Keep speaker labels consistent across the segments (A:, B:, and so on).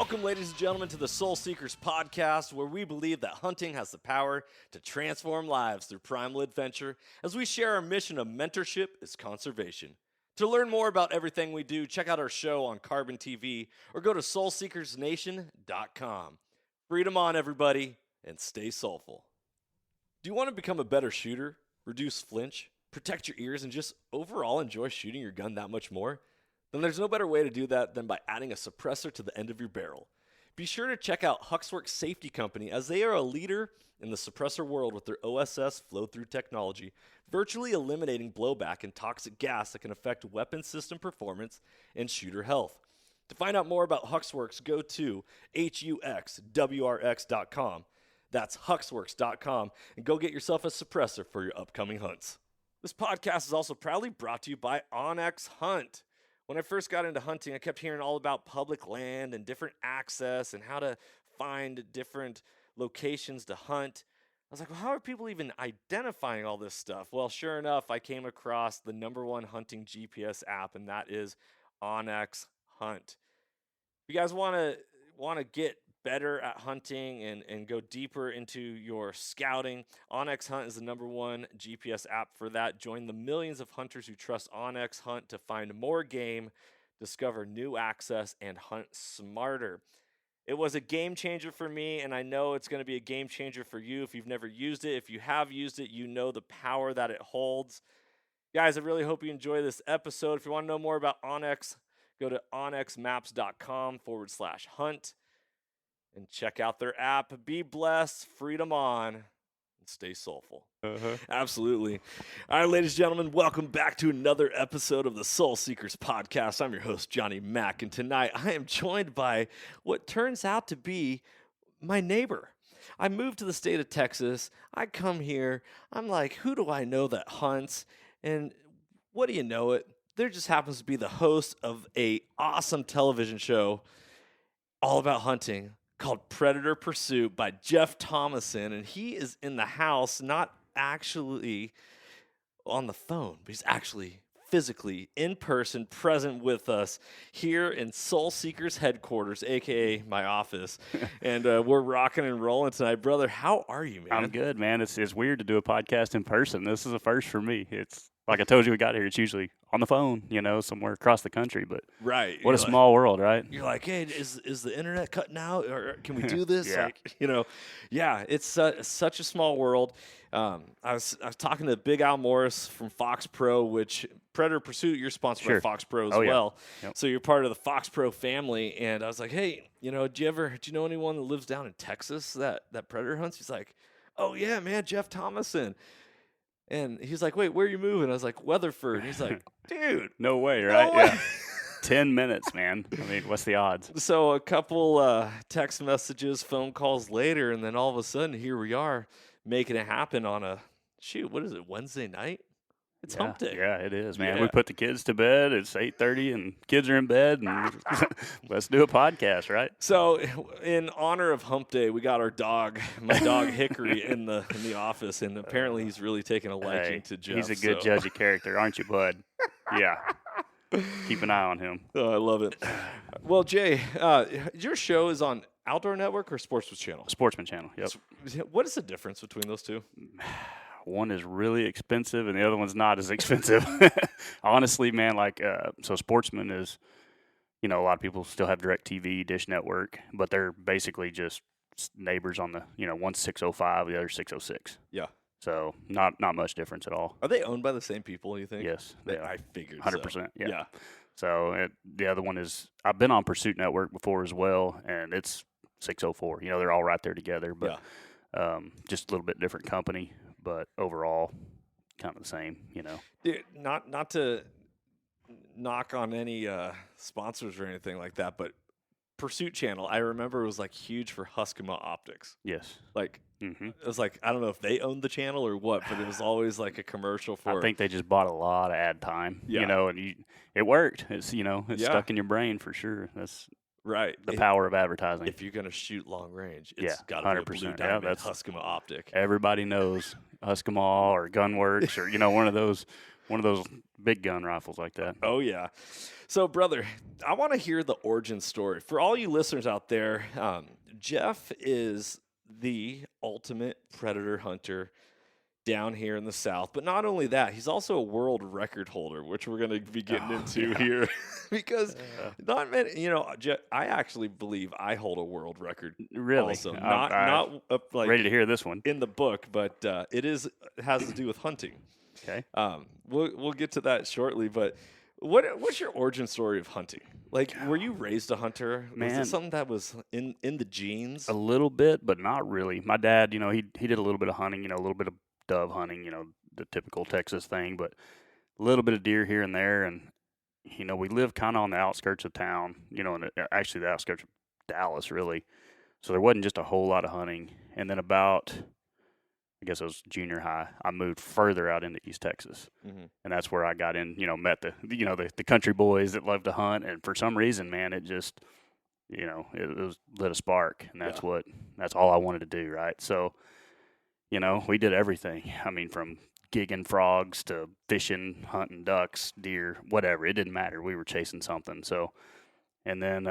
A: Welcome, ladies and gentlemen, to the Soul Seekers podcast, where we believe that hunting has the power to transform lives through primal adventure, as we share our mission of mentorship is conservation. To learn more about everything we do, check out our show on Carbon TV or go to soulseekersnation.com. Freedom on, everybody, and stay soulful. Do you want to become a better shooter, reduce flinch, protect your ears, and just overall enjoy shooting your gun that much more? Then there's no better way to do that than by adding a suppressor to the end of your barrel. Be sure to check out Huxwrx Safety Co, as they are a leader in the suppressor world with their OSS Flow-Through Technology, virtually eliminating blowback and toxic gas that can affect weapon system performance and shooter health. To find out more about Huxwrx, go to huxwrx.com. That's huxwrx.com, and go get yourself a suppressor for your upcoming hunts. This podcast is also proudly brought to you by OnX Hunt. When I first got into hunting, I kept hearing all about public land and different access and how to find different locations to hunt. I was like, well, how are people even identifying all this stuff? Well, sure enough, I came across the #1 hunting GPS app, and that is OnX Hunt. If you guys want to get better at hunting and go deeper into your scouting, OnX Hunt is the #1 GPS app for that. Join the millions of hunters who trust OnX Hunt to find more game, discover new access, and hunt smarter. It was a game changer for me, and I know it's going to be a game changer for you if you've never used it. If you have used it, you know the power that it holds. Guys, I really hope you enjoy this episode. If you want to know more about OnX, go to onxmaps.com/hunt. And check out their app. Be blessed, freedom on, and stay soulful. Absolutely. All right, ladies and gentlemen, welcome back to another episode of the Soul Seekers podcast. I'm your host, Johnny Mack, and tonight I am joined by what turns out to be my neighbor. I moved to the state of Texas. I come here. I'm like, who do I know that hunts? And what do you know it? There just happens to be the host of a awesome television show all about hunting, called Predator Pursuit by Jeff Thomason, and he is in the house, not actually on the phone, but he's actually physically in person present with us here in Soul Seekers headquarters, aka my office. And we're rocking and rolling tonight. Brother, how are you, man?
B: I'm good, man. It's weird to do a podcast in person. This is a first for me. It's like I told you, we got here, it's usually on the phone, somewhere across the country. But
A: right,
B: what a small world, right?
A: You're like, hey, is the internet cutting out, or can we do this?
B: Yeah.
A: Yeah, it's such a small world. I was talking to Big Al Morris from Fox Pro, which Predator Pursuit, you're sponsored by Fox Pro as well.
B: Yep.
A: So you're part of the Fox Pro family. And I was like, hey, do you know anyone that lives down in Texas that Predator hunts? He's like, oh yeah, man, Jeff Thomason. And he's like, wait, where are you moving? I was like, Weatherford. And he's like, dude.
B: No way, right?
A: No way.
B: Yeah. 10 minutes, man. I mean, what's the odds?
A: So a couple text messages, phone calls later, and then all of a sudden, here we are making it happen on Wednesday night? It's hump day.
B: Yeah, it is, man.
A: Yeah.
B: We put the kids to bed. It's 8:30, and kids are in bed, and let's do a podcast, right?
A: So, in honor of hump day, we got my dog Hickory in the office, and apparently he's really taking a liking to Jeff.
B: He's a good judge of character, aren't you, bud? Yeah. Keep an eye on him.
A: Oh, I love it. Well, Jay, your show is on Outdoor Network or Sportsman Channel?
B: Sportsman Channel, yep.
A: What is the difference between those two?
B: One is really expensive and the other one's not as expensive. Honestly, man, so Sportsman is, a lot of people still have DirecTV, Dish Network, but they're basically just neighbors on the, one's 605, the other's 606.
A: Yeah.
B: So not much difference at all.
A: Are they owned by the same people, you think?
B: Yes.
A: I figured
B: 100%.
A: So.
B: Yeah. So the other one is, I've been on Pursuit Network before as well, and it's 604. They're all right there together, but just a little bit different company. But overall, kind of the same,
A: Dude, not to knock on any sponsors or anything like that, but Pursuit Channel, I remember, was like huge for Huxwrx Optics.
B: Yes.
A: Like, it was like, I don't know if they owned the channel or what, but it was always like a commercial for.
B: I think they just bought a lot of ad time, and it worked. It's stuck in your brain for sure. That's
A: right.
B: The power of advertising.
A: If you're gonna shoot long range, it's got to be a
B: 100%.
A: Blue Diamond Huxwrx Optic.
B: Everybody knows Huxwrx or Gunworks or one of One of those big gun rifles like that.
A: Oh, yeah. So, brother, I want to hear the origin story. For all you listeners out there, Jeff is the ultimate predator hunter down here in the South. But not only that, he's also a world record holder, which we're going to be getting into here. Because not many, I actually believe I hold a world record.
B: Really?
A: Also, not like
B: ready to hear this one
A: in the book, but it has to do with hunting.
B: Okay.
A: We'll get to that shortly, but what's your origin story of hunting? Like, were you raised a hunter?
B: Man,
A: was it something that was in the genes?
B: A little bit, but not really. My dad, he did a little bit of hunting, a little bit of dove hunting, the typical Texas thing, but a little bit of deer here and there. And, we lived kind of on the outskirts of town, actually the outskirts of Dallas, really. So there wasn't just a whole lot of hunting. And then about, I guess it was junior high, I moved further out into East Texas. Mm-hmm. And that's where I got in, met the country boys that love to hunt. And for some reason, man, it just, it was lit a spark. And that's all I wanted to do, right? So, we did everything. I mean, from gigging frogs to fishing, hunting ducks, deer, whatever. It didn't matter. We were chasing something. So, and then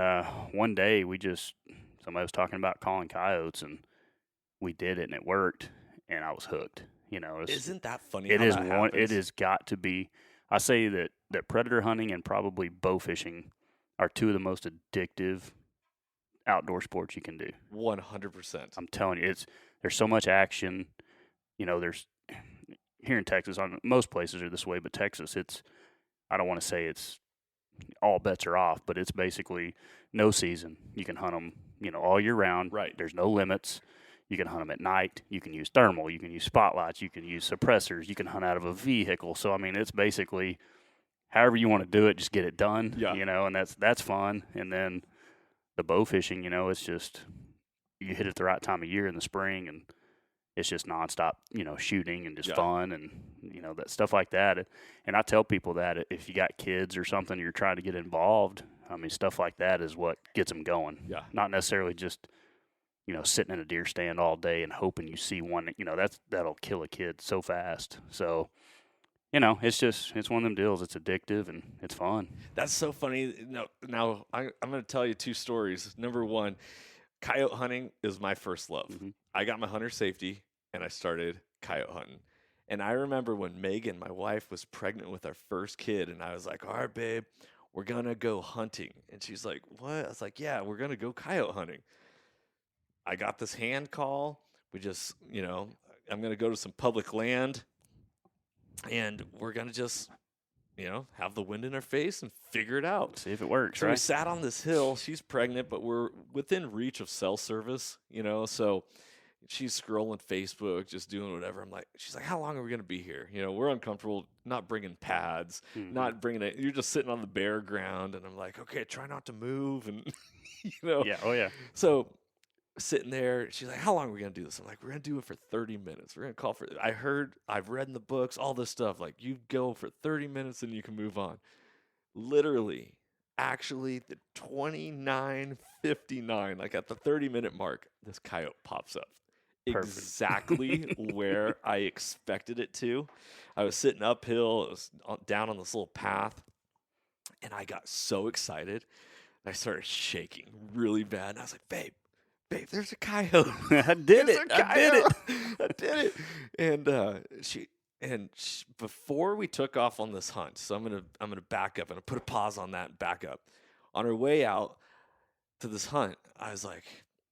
B: one day somebody was talking about calling coyotes, and we did it, and it worked, and I was hooked.
A: Isn't that funny?
B: It is one. It has got to be. I say that predator hunting and probably bow fishing are two of the most addictive outdoor sports you can do.
A: 100%.
B: I'm telling you, there's so much action. There's here in Texas, on most places are this way, but Texas, I don't want to say it's all bets are off, but it's basically no season. You can hunt them, all year round.
A: Right.
B: There's no limits. You can hunt them at night. You can use thermal. You can use spotlights. You can use suppressors. You can hunt out of a vehicle. So, I mean, it's basically however you want to do it, just get it done.
A: Yeah.
B: And that's fun. And then the bow fishing, it's just you hit it the right time of year in the spring, and it's just nonstop, shooting and just fun and, that stuff like that. And I tell people that if you got kids or something, you're trying to get involved, I mean, stuff like that is what gets them going.
A: Yeah.
B: Not necessarily just, sitting in a deer stand all day and hoping you see one, that'll kill a kid so fast. So, it's one of them deals. It's addictive and it's fun.
A: That's so funny. Now I'm going to tell you two stories. Number one, coyote hunting is my first love. Mm-hmm. I got my hunter safety and I started coyote hunting. And I remember when Megan, my wife, was pregnant with our first kid, and I was like, all right, babe, we're going to go hunting. And she's like, what? I was like, yeah, we're going to go coyote hunting. I got this hand call. We just, I'm going to go to some public land, and we're going to just, have the wind in our face and figure it out.
B: See if it works,
A: so
B: right?
A: We sat on this hill. She's pregnant, but we're within reach of cell service, so she's scrolling Facebook, just doing whatever. She's like, how long are we going to be here? We're uncomfortable not bringing pads, not bringing it. You're just sitting on the bare ground. And I'm like, okay, try not to move. And,
B: Yeah. Oh, yeah.
A: So sitting there, she's like, how long are we going to do this? I'm like, we're going to do it for 30 minutes. We're going to call for, I've read in the books, all this stuff. Like, you go for 30 minutes and you can move on. Literally, actually, the 29:59, like at the 30-minute mark, this coyote pops up. Perfect. Exactly where I expected it to. I was sitting uphill. It was down on this little path, and I got so excited. I started shaking really bad. And I was like, babe, there's a coyote.
B: I did it.
A: And before we took off on this hunt, so I'm gonna back up and put a pause on that and back up. On our way out to this hunt, I was like,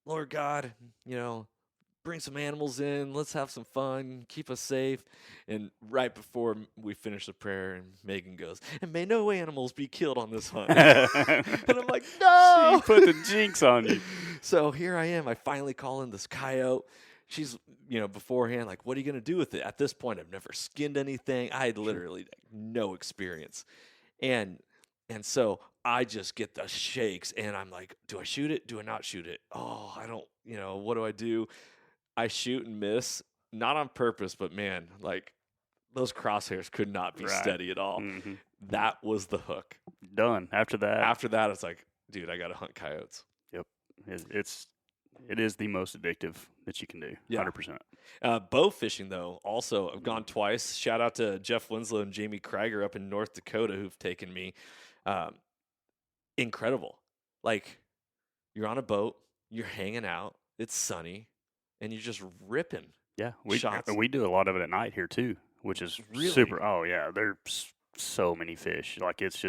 A: Lord God, bring some animals in. Let's have some fun. Keep us safe. And right before we finish the prayer, and Megan goes, and may no animals be killed on this hunt. And I'm like, no.
B: She put the jinx on you.
A: So here I am. I finally call in this coyote. She's, beforehand, like, what are you going to do with it? At this point, I've never skinned anything. I had literally no experience. And so I just get the shakes, and I'm like, do I shoot it? Do I not shoot it? Oh, I don't, what do I do? I shoot and miss, not on purpose, but man, like those crosshairs could not be steady at all. Mm-hmm. That was the hook.
B: Done. After that,
A: it's like, dude, I got to hunt coyotes.
B: Yep. It is the most addictive that you can do. 100%.
A: Bow fishing, though, also I've gone twice. Shout out to Jeff Winslow and Jamie Krieger up in North Dakota who've taken me. Incredible. Like, you're on a boat, you're hanging out, it's sunny, and you're just ripping.
B: Yeah,
A: shots.
B: we do a lot of it at night here too, which is
A: Really?
B: super. Oh yeah, there's so many fish. Like it's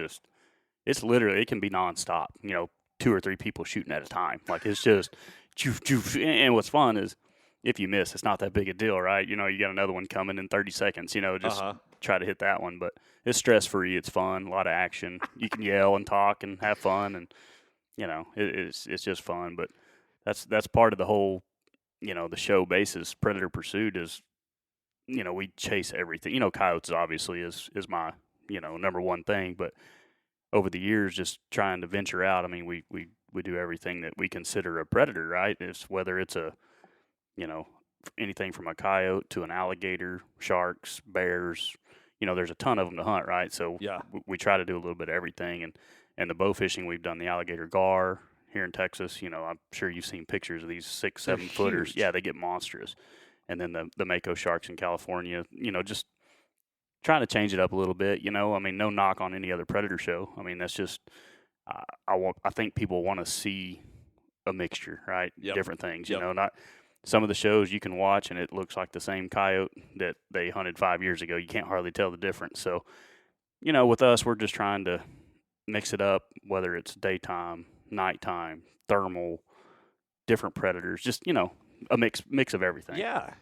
B: literally, it can be nonstop. 2 or 3 people shooting at a time. Like it's just, choof, choof. And what's fun is if you miss, it's not that big a deal, right? You got another one coming in 30 seconds. Just try to hit that one. But it's stress free. It's fun. A lot of action. You can yell and talk and have fun, and it's just fun. But that's part of the whole. The show basis, Predator Pursuit, is, we chase everything. Coyotes obviously is my, number one thing. But over the years, just trying to venture out, I mean, we do everything that we consider a predator, right? Whether it's a, anything from a coyote to an alligator, sharks, bears, there's a ton of them to hunt, right? So
A: yeah,
B: we try to do a little bit of everything. And the bow fishing, we've done the alligator gar. Here in Texas, I'm sure you've seen pictures of these 6-7 footers. Yeah, they get monstrous. And then the Mako sharks in California, just trying to change it up a little bit. I mean, no knock on any other predator show. I mean, that's just I think people want to see a mixture, right?
A: Yep.
B: Different things.
A: Yep.
B: Not some of the shows you can watch and it looks like the same coyote that they hunted 5 years ago. You can't hardly tell the difference. So, with us, we're just trying to mix it up, whether it's daytime, nighttime, thermal, different predators, just a mix of everything.
A: Yeah.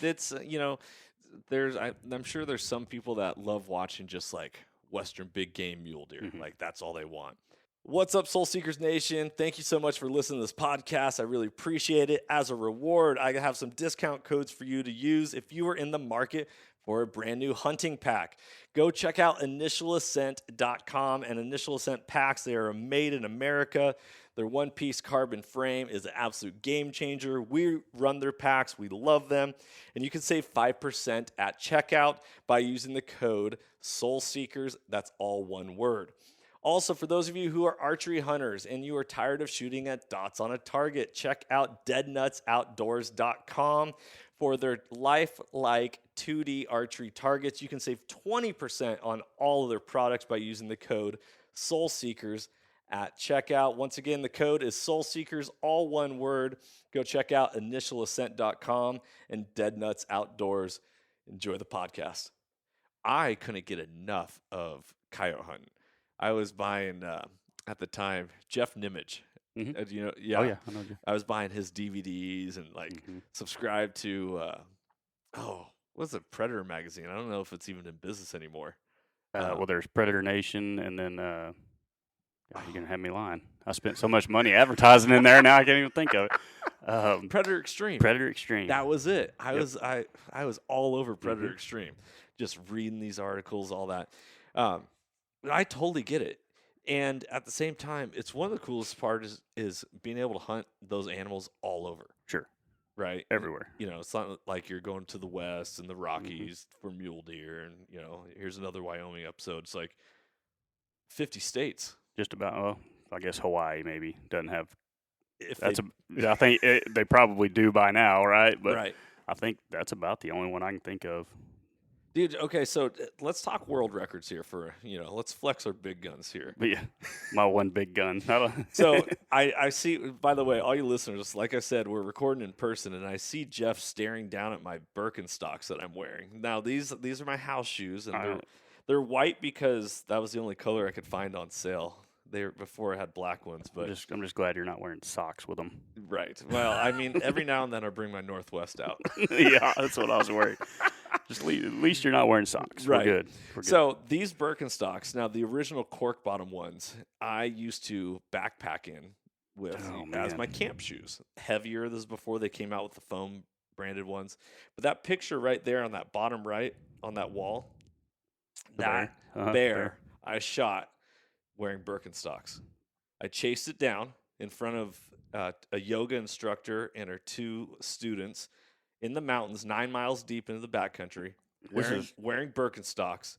A: It's I'm sure there's some people that love watching just like Western big game mule deer.
B: Mm-hmm.
A: Like that's all they want. What's up, Soul Seekers Nation? Thank you so much for listening to this podcast. I really appreciate it. As a reward, I have some discount codes for you to use if you are in the market for a brand new hunting pack. Go check out initialascent.com and Initial Ascent packs. They are made in America. Their one-piece carbon frame is an absolute game changer. We run their packs. We love them. And you can save 5% at checkout by using the code SOULSEEKERS. That's all one word. Also, for those of you who are archery hunters and you are tired of shooting at dots on a target, check out deadnutsoutdoors.com. For their lifelike 2D archery targets. You can save 20% on all of their products by using the code SOULSEEKERS at checkout. Once again, the code is SOULSEEKERS, all one word. Go check out initialascent.com and Dead Nuts Outdoors. Enjoy the podcast. I couldn't get enough of coyote hunting. I was buying, at the time, Jeff Nimmage.
B: Mm-hmm.
A: Yeah.
B: Oh, yeah. I know you.
A: I was buying his DVDs and subscribed to, what's it, Predator magazine? I don't know if it's even in business anymore.
B: Well, there's Predator Nation, and then you're gonna have me lying. I spent so much money advertising in there now I can't even think of it.
A: Predator Extreme.
B: Predator Extreme.
A: That was it. I was all over Predator Extreme, just reading these articles, all that. I totally get it. And at the same time, it's one of the coolest parts is being able to hunt those animals all over.
B: Sure.
A: Right?
B: Everywhere.
A: It's not like you're going to the West and the Rockies for mule deer. And, here's another Wyoming episode. It's like 50 states.
B: Just about, well, I guess Hawaii maybe doesn't have.
A: I
B: think they probably do by now, right? But
A: right.
B: I think that's about the only one I can think of.
A: Dude, okay, so let's talk world records here let's flex our big guns here.
B: But yeah, my one big gun.
A: So I see, by the way, all you listeners, like I said, we're recording in person, and I see Jeff staring down at my Birkenstocks that I'm wearing. Now, these are my house shoes, and they're white because that was the only color I could find on sale. Before I had black ones, but
B: I'm just glad you're not wearing socks with them.
A: Right. Well, I mean, every now and then I bring my Northwest out.
B: Yeah, that's what I was worried. Just at least you're not wearing socks.
A: Right.
B: We're good.
A: So these Birkenstocks, now the original cork bottom ones, I used to backpack in with as my camp shoes. Heavier. This is before they came out with the foam branded ones. But that picture right there on that bottom right on that wall, that bear I shot wearing Birkenstocks. I chased it down in front of a yoga instructor and her 2 students in the mountains, 9 miles deep into the backcountry, wearing Birkenstocks,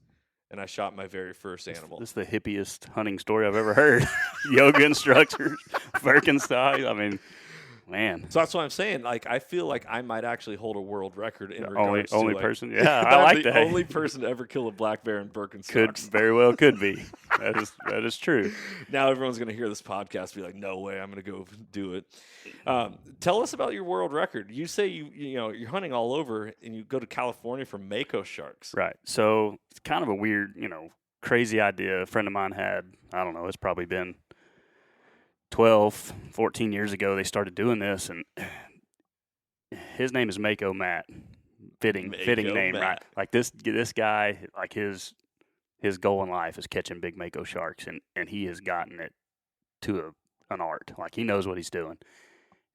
A: and I shot my very first animal.
B: This is the hippiest hunting story I've ever heard. Yoga instructors, Birkenstocks. I mean, man.
A: So that's what I'm saying. Like, I feel like I might actually hold a world record in regards
B: Only
A: to, like,
B: person. Yeah, I
A: I'm
B: like
A: the
B: that.
A: only person to ever kill a black bear in Birkenstocks.
B: Very well could be. That is true.
A: Now everyone's going to hear this podcast and be like, no way, I'm going to go do it. Tell us about your world record. You say you're hunting all over and you go to California for mako sharks.
B: Right. So it's kind of a weird, crazy idea a friend of mine had. I don't know. It's probably been 12, 14 years ago they started doing this, and his name is Mako Matt. Fitting name,
A: Matt.
B: right? Like this guy, like his goal in life is catching big Mako sharks, and he has gotten it to an art. Like, he knows what he's doing.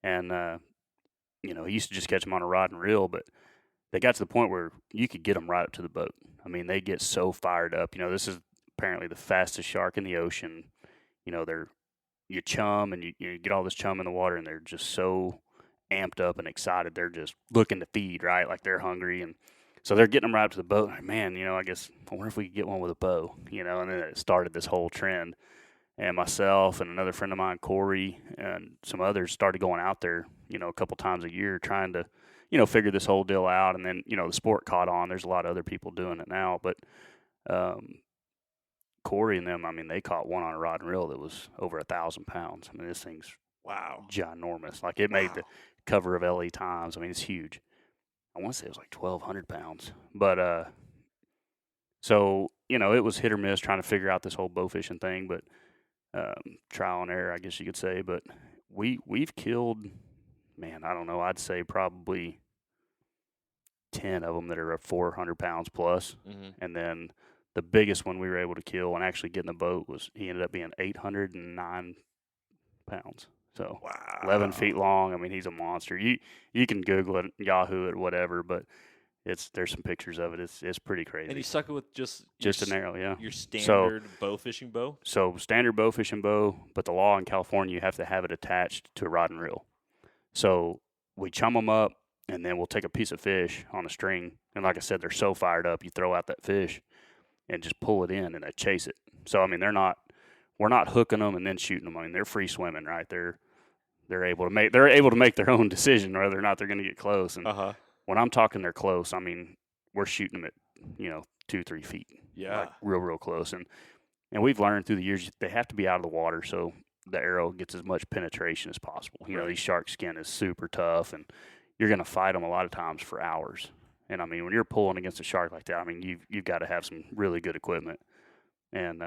B: And he used to just catch them on a rod and reel, but they got to the point where you could get them right up to the boat. I mean, they get so fired up. This is apparently the fastest shark in the ocean. You chum and you get all this chum in the water, and they're just so amped up and excited. They're just looking to feed, right? Like, they're hungry, and so they're getting them right up to the boat. Like, man, I wonder if we could get one with a bow, and then it started this whole trend. And myself and another friend of mine, Corey, and some others started going out there, a couple times a year trying to, figure this whole deal out. And then, the sport caught on. There's a lot of other people doing it now, but Corey and them, I mean, they caught one on a rod and reel that was over 1,000 pounds. I mean, this thing's ginormous. Like, it made the cover of LA Times. I mean, it's huge. I want to say it was like 1,200 pounds. But so, it was hit or miss trying to figure out this whole bow fishing thing, but trial and error, I guess you could say. But we've killed, man, I don't know, I'd say probably 10 of them that are 400 pounds plus.
A: Mm-hmm.
B: And then the biggest one we were able to kill and actually get in the boat he ended up being 809 pounds. So 11 feet long. I mean, he's a monster. You can Google it, Yahoo it, whatever, but there's some pictures of it. It's pretty crazy.
A: And you suck it with just
B: an arrow, yeah.
A: Your standard bow fishing bow?
B: So standard bow fishing bow, but the law in California, you have to have it attached to a rod and reel. So we chum them up, and then we'll take a piece of fish on a string. And like I said, they're so fired up, you throw out that fish and just pull it in, and they chase it. So, I mean, we're not hooking them and then shooting them. I mean, they're free swimming, right? They're able to make their own decision whether or not they're going to get close. And when I'm talking they're close, I mean, we're shooting them at 2-3 feet, like real close. And we've learned through the years they have to be out of the water so the arrow gets as much penetration as possible. These shark skin is super tough, and you're going to fight them a lot of times for hours. And I mean, when you're pulling against a shark like that, I mean, you've got to have some really good equipment. And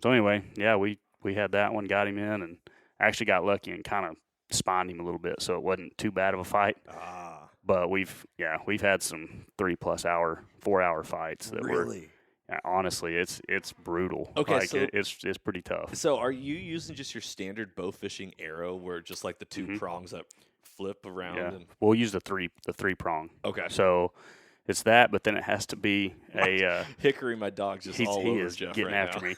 B: so anyway, yeah, we had that one, got him in, and actually got lucky and kind of spined him a little bit, so it wasn't too bad of a fight. But we've had some 3+ hour, 4-hour fights that were honestly, it's brutal.
A: Okay,
B: like,
A: so
B: it's pretty tough.
A: So are you using just your standard bow fishing arrow, where just like the two prongs that flip around?
B: Yeah,
A: and
B: we'll use the three prong.
A: Okay.
B: So it's that, but then it has to be a
A: Hickory. My dog's just all over
B: is
A: Jeff
B: getting
A: right
B: after
A: now.
B: me.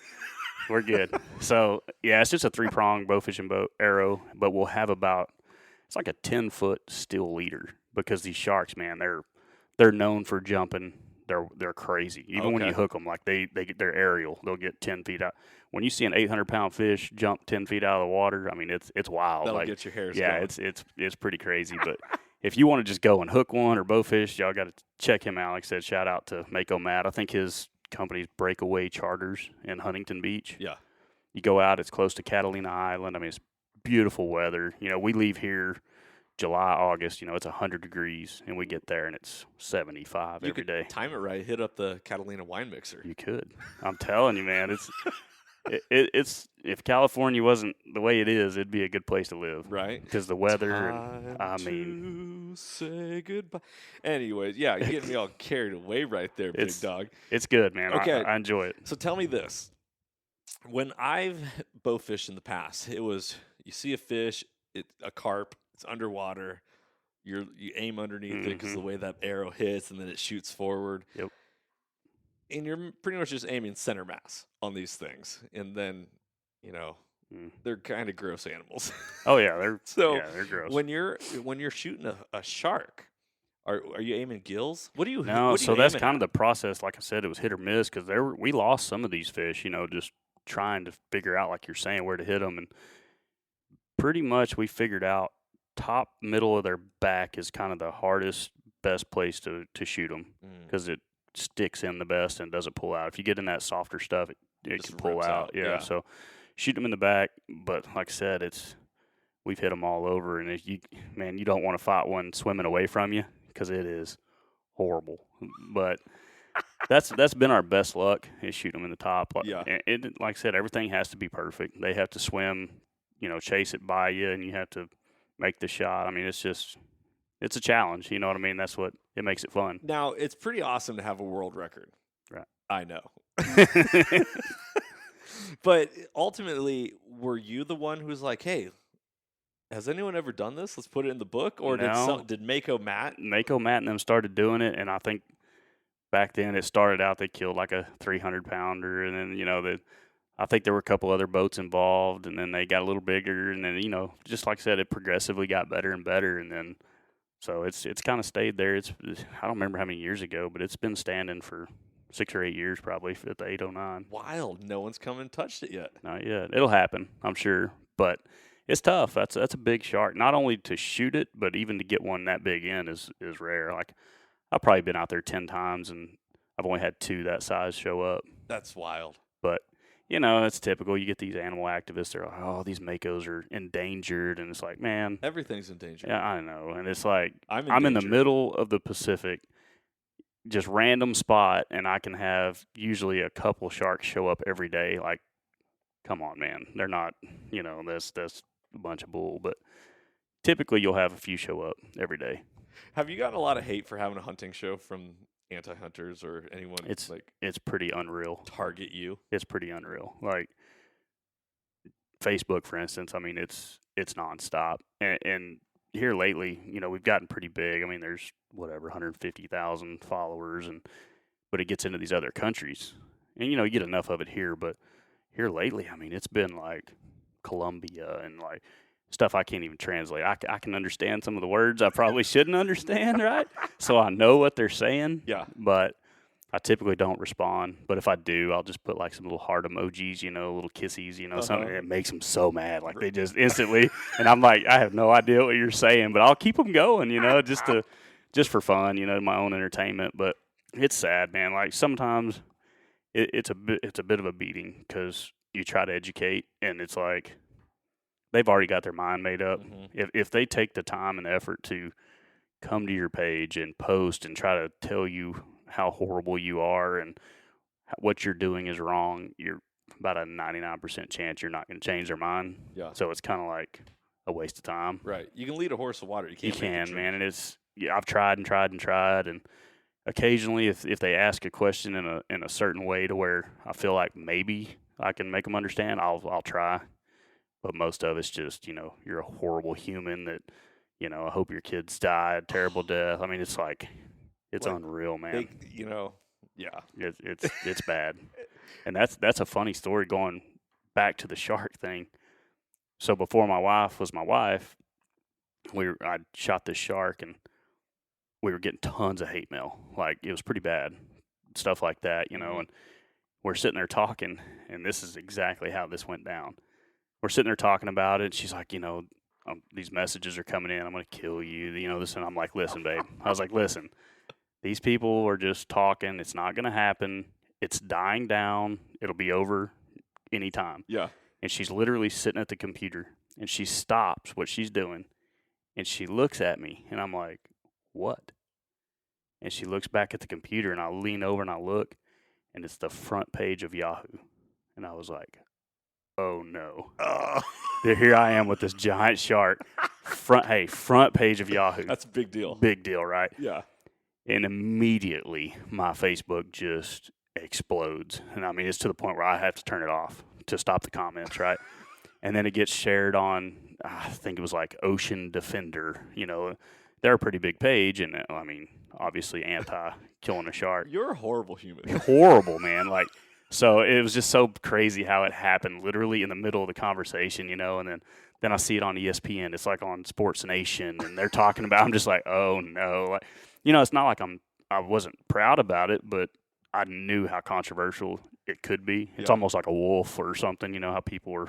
B: We're good. So yeah, it's just a 3-prong bow fishing arrow, but we'll have it's like a 10-foot steel leader, because these sharks, man, they're known for jumping. They're crazy. Even when you hook them, like they're aerial. They'll get 10 feet out. When you see an 800-pound fish jump 10 feet out of the water, I mean, it's wild.
A: That'll get your hairs
B: going. It's pretty crazy. But if you want to just go and hook one or bow fish, y'all got to check him out. Like I said, shout out to Mako Matt. I think his company's Breakaway Charters in Huntington Beach.
A: Yeah.
B: You go out, it's close to Catalina Island. I mean, it's beautiful weather. We leave here July, August, it's 100 degrees, and we get there and it's 75 every day.
A: Time it right, hit up the Catalina wine mixer.
B: You could. I'm telling you, man, it's if California wasn't the way it is, it'd be a good place to live.
A: Right.
B: Because the weather,
A: to say goodbye. Anyways, yeah, you're getting me all carried away right there, big dog.
B: It's good, man.
A: Okay.
B: I enjoy it.
A: So tell me this. When I've bow fished in the past, it was, you see a fish, a carp, it's underwater, you aim underneath it because the way that arrow hits, and then it shoots forward.
B: Yep.
A: And you're pretty much just aiming center mass on these things. And then, they're kind of gross animals.
B: Oh yeah, they're gross.
A: When you're shooting a shark, are you aiming gills? What do you?
B: No,
A: what are
B: so
A: you
B: that's
A: aiming
B: kind
A: at?
B: of the process. Like I said, it was hit or miss, because we lost some of these fish. Just trying to figure out, like you're saying, where to hit them, and pretty much we figured out top middle of their back is kind of the hardest, best place to shoot them because it sticks in the best and doesn't pull out. If you get in that softer stuff, it can pull out. Yeah, so shoot them in the back. But like I said, we've hit them all over, and you don't want to fight one swimming away from you because it is horrible. But that's been our best luck is shooting them in the top.
A: Yeah.
B: It like I said, everything has to be perfect. They have to swim, chase it by you, and you have to make the shot. I mean, it's a challenge. You know what I mean? That's what it makes it fun.
A: Now, it's pretty awesome to have a world record.
B: Right.
A: I know. But ultimately, were you the one who was like, hey, has anyone ever done this? Let's put it in the book? Or did Mako Matt
B: and them started doing it, and I think back then it started out they killed like a 300-pounder, and then, I think there were a couple other boats involved, and then they got a little bigger, and then, just like I said, it progressively got better and better, and then so it's kind of stayed there. I don't remember how many years ago, but it's been standing for 6 or 8 years probably at the 809.
A: Wild. No one's come and touched it yet.
B: Not yet. It'll happen, I'm sure, but it's tough. That's a big shark. Not only to shoot it, but even to get one that big in is rare. Like, I've probably been out there 10 times, and I've only had 2 that size show up.
A: That's wild.
B: But, it's typical. You get these animal activists. They're like, oh, these makos are endangered. And it's like, man.
A: Everything's endangered.
B: Yeah, I know. And it's like,
A: I'm
B: in the middle of the Pacific, just random spot, and I can have usually a couple sharks show up every day. Like, come on, man. They're not, that's a bunch of bull. But typically you'll have a few show up every day.
A: Have you gotten a lot of hate for having a hunting show from anti-hunters or anyone?
B: It's pretty unreal.
A: Target you.
B: It's pretty unreal. Like Facebook, for instance. I mean, it's nonstop. And here lately, we've gotten pretty big. I mean, there's 150,000 followers, but it gets into these other countries, and you get enough of it here. But here lately, I mean, it's been like Colombia and like stuff I can't even translate. I can understand some of the words I probably shouldn't understand, right? So I know what they're saying.
A: Yeah.
B: But I typically don't respond. But if I do, I'll just put like some little heart emojis, little kissies, something. It makes them so mad. Like they just instantly, and I'm like, I have no idea what you're saying, but I'll keep them going, just for fun, my own entertainment. But it's sad, man. Like sometimes it's a bit of a beating because you try to educate, and it's like, they've already got their mind made up.
A: Mm-hmm.
B: If they take the time and effort to come to your page and post and try to tell you how horrible you are and what you're doing is wrong, you're about a 99% chance you're not going to change their mind.
A: Yeah.
B: So it's kind of like a waste of time.
A: Right. You can lead a horse to water. You can't.
B: Man. And I've tried and tried and tried. And occasionally if they ask a question in a certain way to where I feel like maybe I can make them understand, I'll try. But most of it's just, you're a horrible human that, I hope your kids die a terrible death. I mean, it's like, it's unreal, man.
A: Yeah.
B: It's bad. And that's a funny story going back to the shark thing. So before my wife was my wife, I shot this shark, and we were getting tons of hate mail. Like, it was pretty bad. Stuff like that, and we're sitting there talking, and this is exactly how this went down. We're sitting there talking about it. She's like, these messages are coming in. I'm going to kill you. This. And I'm like, listen, babe. I was like, listen, these people are just talking. It's not going to happen. It's dying down. It'll be over anytime.
A: Yeah.
B: And she's literally sitting at the computer, and she stops what she's doing, and she looks at me, and I'm like, what? And she looks back at the computer, and I lean over and I look, and it's the front page of Yahoo. And I was like, oh no. Here I am with this giant shark. Front page of Yahoo.
A: That's a big deal.
B: Big deal, right?
A: Yeah.
B: And immediately my Facebook just explodes. And I mean, it's to the point where I have to turn it off to stop the comments, right? And then it gets shared on, I think it was like Ocean Defender. They're a pretty big page, and I mean, obviously anti-killing a shark.
A: You're a horrible human.
B: Horrible, man. Like, so it was just so crazy how it happened, literally in the middle of the conversation, and then I see it on ESPN. It's like on Sports Nation, and they're talking about. I'm just like, oh no, like, it's not like I wasn't proud about it, but I knew how controversial it could be. It's almost like a wolf or something. How people were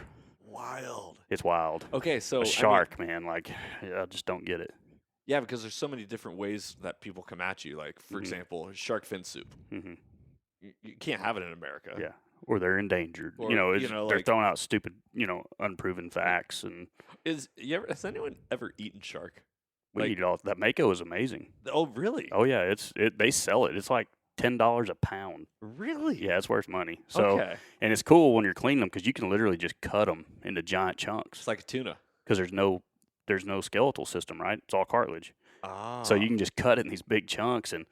A: wild.
B: It's wild.
A: Okay, so
B: A shark, man, like I just don't get it.
A: Yeah, because there's so many different ways that people come at you. Like, for
B: Mhm.
A: example, shark fin soup.
B: Hmm.
A: You can't have it in America.
B: Yeah, or they're endangered.
A: Or,
B: they're
A: like,
B: throwing out stupid, unproven facts, and
A: has anyone ever eaten shark?
B: we
A: Like-
B: eat it all. That mako is amazing.
A: Oh, really?
B: Oh yeah, they sell it. It's like $10 a pound.
A: Really?
B: Yeah, it's worth money. So
A: Okay.
B: and it's cool when you're cleaning them because you can literally just cut them into giant chunks
A: It's like a tuna.
B: because there's no skeletal system, right? It's all cartilage.
A: Ah.
B: So you can just cut it in these big chunks, and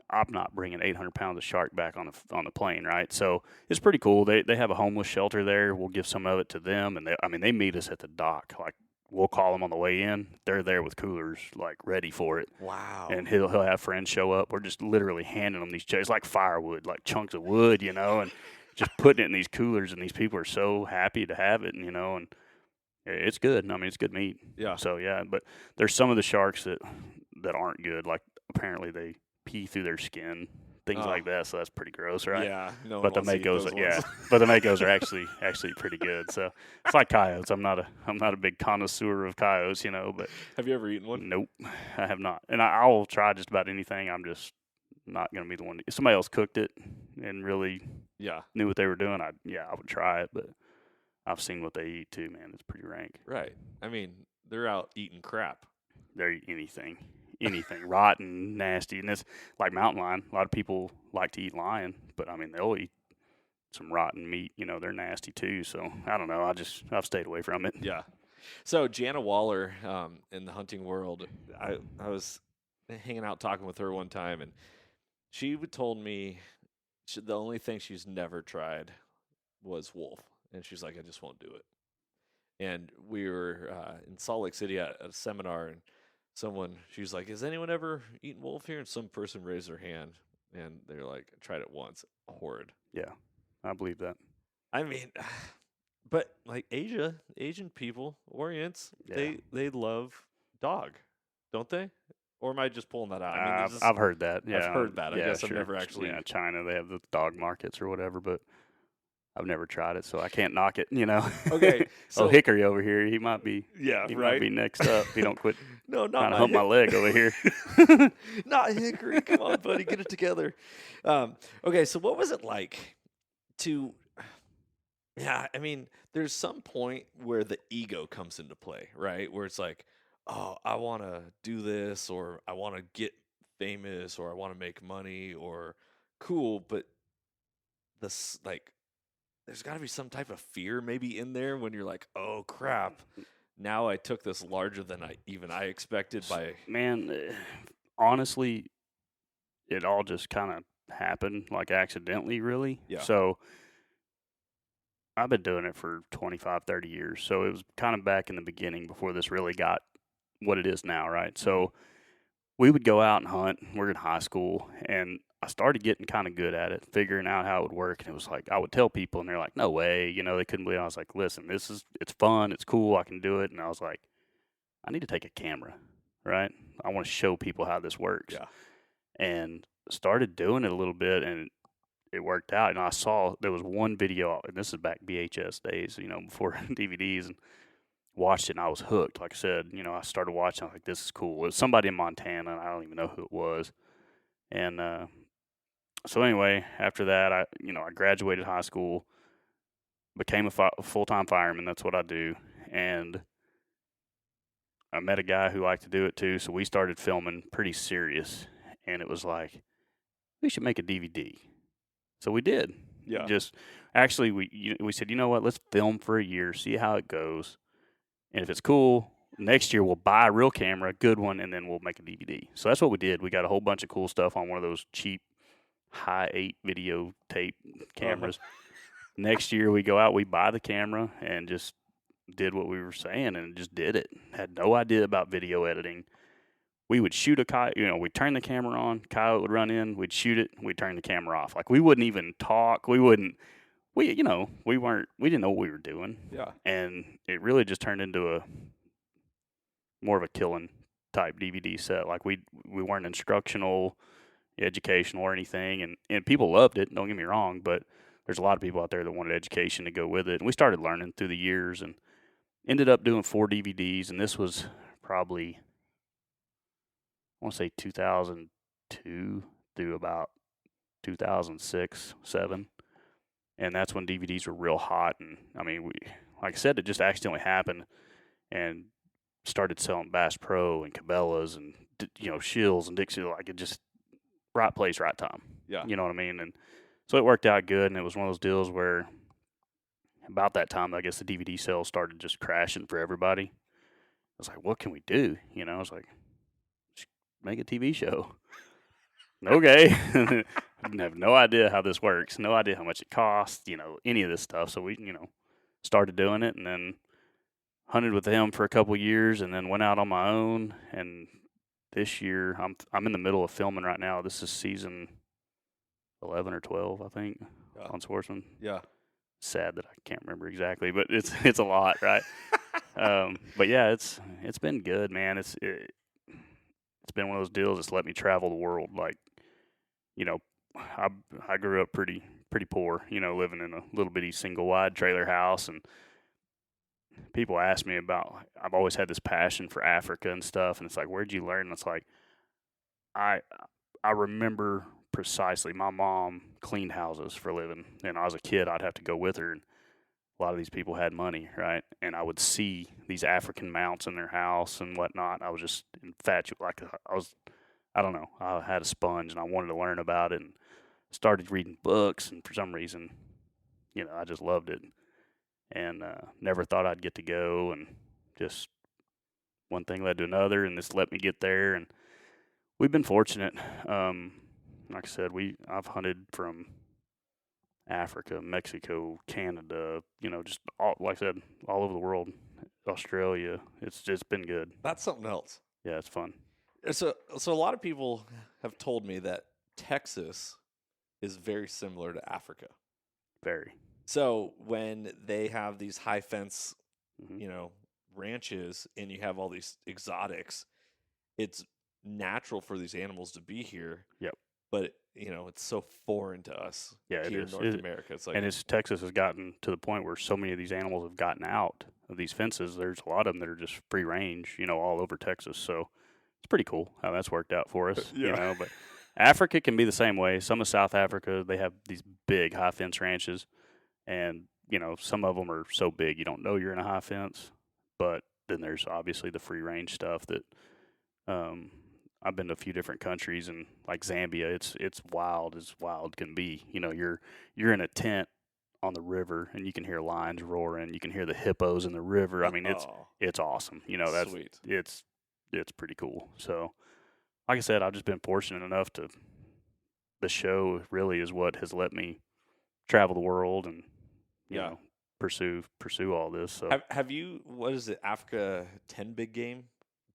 B: I'm not bringing 800 pounds of shark back on the plane, right? So it's pretty cool. They have a homeless shelter there. We'll give some of it to them, and they meet us at the dock. Like we'll call them on the way in. They're there with coolers, like ready for it.
A: Wow.
B: And he'll have friends show up. We're just literally handing them these. It's like firewood, like chunks of wood, and just putting it in these coolers. And these people are so happy to have it, and it's good. I mean, it's good meat.
A: Yeah.
B: So yeah, but there's some of the sharks that aren't good. Like apparently they pee through their skin, things like that. So that's pretty gross, right?
A: Yeah. No
B: But the
A: one wants to eat
B: makos,
A: those
B: yeah.
A: ones.
B: But the makos are actually pretty good. So it's like coyotes. I'm not a big connoisseur of coyotes, but
A: Have you ever eaten one?
B: nope, I have not. And I will try just about anything. I'm just not gonna be the one. If somebody else cooked it and really
A: Yeah.
B: knew what they were doing, I would try it. But I've seen what they eat too, man. It's pretty rank.
A: Right. I mean, they're out eating crap.
B: They eat anything, rotten, nasty, and it's like mountain lion. A lot of people like to eat lion, but I mean they'll eat some rotten meat. They're nasty too. So I don't know. I've stayed away from it.
A: Yeah. So Jana Waller, in the hunting world, I was hanging out talking with her one time, and she told me the only thing she's never tried was wolf, and she's like, I just won't do it. And we were in Salt Lake City at a seminar, and she's like, has anyone ever eaten wolf here? And some person raised their hand, and they're like, I tried it once, horrid.
B: Yeah, I believe that.
A: I mean, but like Asian people, Orients,
B: Yeah.
A: they love dog, don't they? Or am I just pulling that out? I mean,
B: I've heard that. Yeah,
A: I've heard that. I
B: yeah,
A: guess I've
B: sure.
A: never actually.
B: Yeah, China, they have the dog markets or whatever, but I've never tried it, so I can't knock it.
A: Okay, so
B: Hickory over here, he might be.
A: yeah,
B: He
A: right.
B: might be next up. He don't quit
A: No,
B: trying
A: not
B: to hump my leg over here.
A: not Hickory. Come on, buddy, get it together. Okay, so what was it like to? Yeah, I mean, there's some point where the ego comes into play, right? Where it's like, oh, I want to do this, or I want to get famous, or I want to make money, or cool, but this like there's got to be some type of fear maybe in there when you're like, oh crap, now I took this larger than I expected by.
B: Man, honestly, it all just kind of happened like accidentally, really.
A: Yeah.
B: So I've been doing it for 25, 30 years. So it was kind of back in the beginning before this really got what it is now, right? So we would go out and hunt. We're in high school, and I started getting kind of good at it, figuring out how it would work. And it was like I would tell people, and they're like, "No way!" They couldn't believe it. I was like, "Listen, it's fun, it's cool, I can do it." And I was like, "I need to take a camera, right? I want to show people how this works."
A: Yeah.
B: And started doing it a little bit, and it worked out. And I saw there was one video, and this is back VHS days, before DVDs, and watched it, and I was hooked. Like I said, I started watching. I was like, "This is cool." It was somebody in Montana, and I don't even know who it was. And so anyway, after that, I graduated high school, became a full-time fireman. That's what I do. And I met a guy who liked to do it too, so we started filming pretty serious. And it was like, we should make a DVD. So we did.
A: Yeah.
B: Actually, we said, you know what? Let's film for a year, see how it goes. And if it's cool, next year we'll buy a real camera, a good one, and then we'll make a DVD. So that's what we did. We got a whole bunch of cool stuff on one of those cheap high 8 videotape cameras. Next year we go out, we buy the camera, and just did what we were saying and just did it. Had no idea about video editing. We would shoot a coyote, we'd turn the camera on, coyote would run in, we'd shoot it, we'd turn the camera off. Like we wouldn't even talk. We didn't know what we were doing.
A: Yeah.
B: And it really just turned into more of a killing type DVD set. Like we weren't instructional, educational or anything, and people loved it, don't get me wrong, but there's a lot of people out there that wanted education to go with it. And we started learning through the years and ended up doing 4 DVDs. And this was probably, I want to say 2002 through about 2006, 7. And that's when DVDs were real hot. And I mean, like I said, it just accidentally happened and started selling Bass Pro and Cabela's and, Shills and Dixie. Like, it just, right place, right time.
A: Yeah.
B: You know what I mean? And so it worked out good. And it was one of those deals where about that time, I guess the DVD sales started just crashing for everybody. I was like, what can we do? I was like, just make a TV show. Okay. I have no idea how this works. No idea how much it costs, any of this stuff. So we, started doing it and then hunted with him for a couple years and then went out on my own. And this year, I'm in the middle of filming right now. This is season 11 or 12, I think, on Sportsman.
A: Yeah.
B: Sad that I can't remember exactly, but it's a lot, right? But yeah, it's been good, man. It's been one of those deals that's let me travel the world. Like, I grew up pretty poor, living in a little bitty single wide trailer house, and people ask me about. I've always had this passion for Africa and stuff, and it's like, where'd you learn? And it's like, I remember precisely. My mom cleaned houses for a living, and I was a kid. I'd have to go with her, and a lot of these people had money, right? And I would see these African mounts in their house and whatnot. I was just infatuated. Like, I don't know. I had a sponge, and I wanted to learn about it, and started reading books, and for some reason, I just loved it, and never thought I'd get to go, and just one thing led to another, and this let me get there, and we've been fortunate. Like I said, I've hunted from Africa, Mexico, Canada, just like I said, all over the world, Australia. It's just been good.
A: That's something else.
B: Yeah, it's fun.
A: So a lot of people have told me that Texas is very similar to Africa.
B: Very.
A: So when they have these high fence,
B: Mm-hmm.
A: Ranches, and you have all these exotics, it's natural for these animals to be here.
B: Yep.
A: But it's so foreign to us.
B: Yeah,
A: here
B: it is.
A: in North America. It's like,
B: and Texas has gotten to the point where so many of these animals have gotten out of these fences. There's a lot of them that are just free range, all over Texas. So it's pretty cool how that's worked out for us.
A: Yeah.
B: But Africa can be the same way. Some of South Africa, they have these big high fence ranches, and some of them are so big you don't know you're in a high fence. But then there's obviously the free range stuff that I've been to a few different countries, and like Zambia, it's wild as wild can be. You're in a tent on the river, and you can hear lions roaring. You can hear the hippos in the river. I mean, it's awesome. That's
A: sweet.
B: It's pretty cool. So, like I said, I've just been fortunate enough to. The show really is what has let me travel the world and pursue all this. So
A: have you? What is it? Africa 10 big game.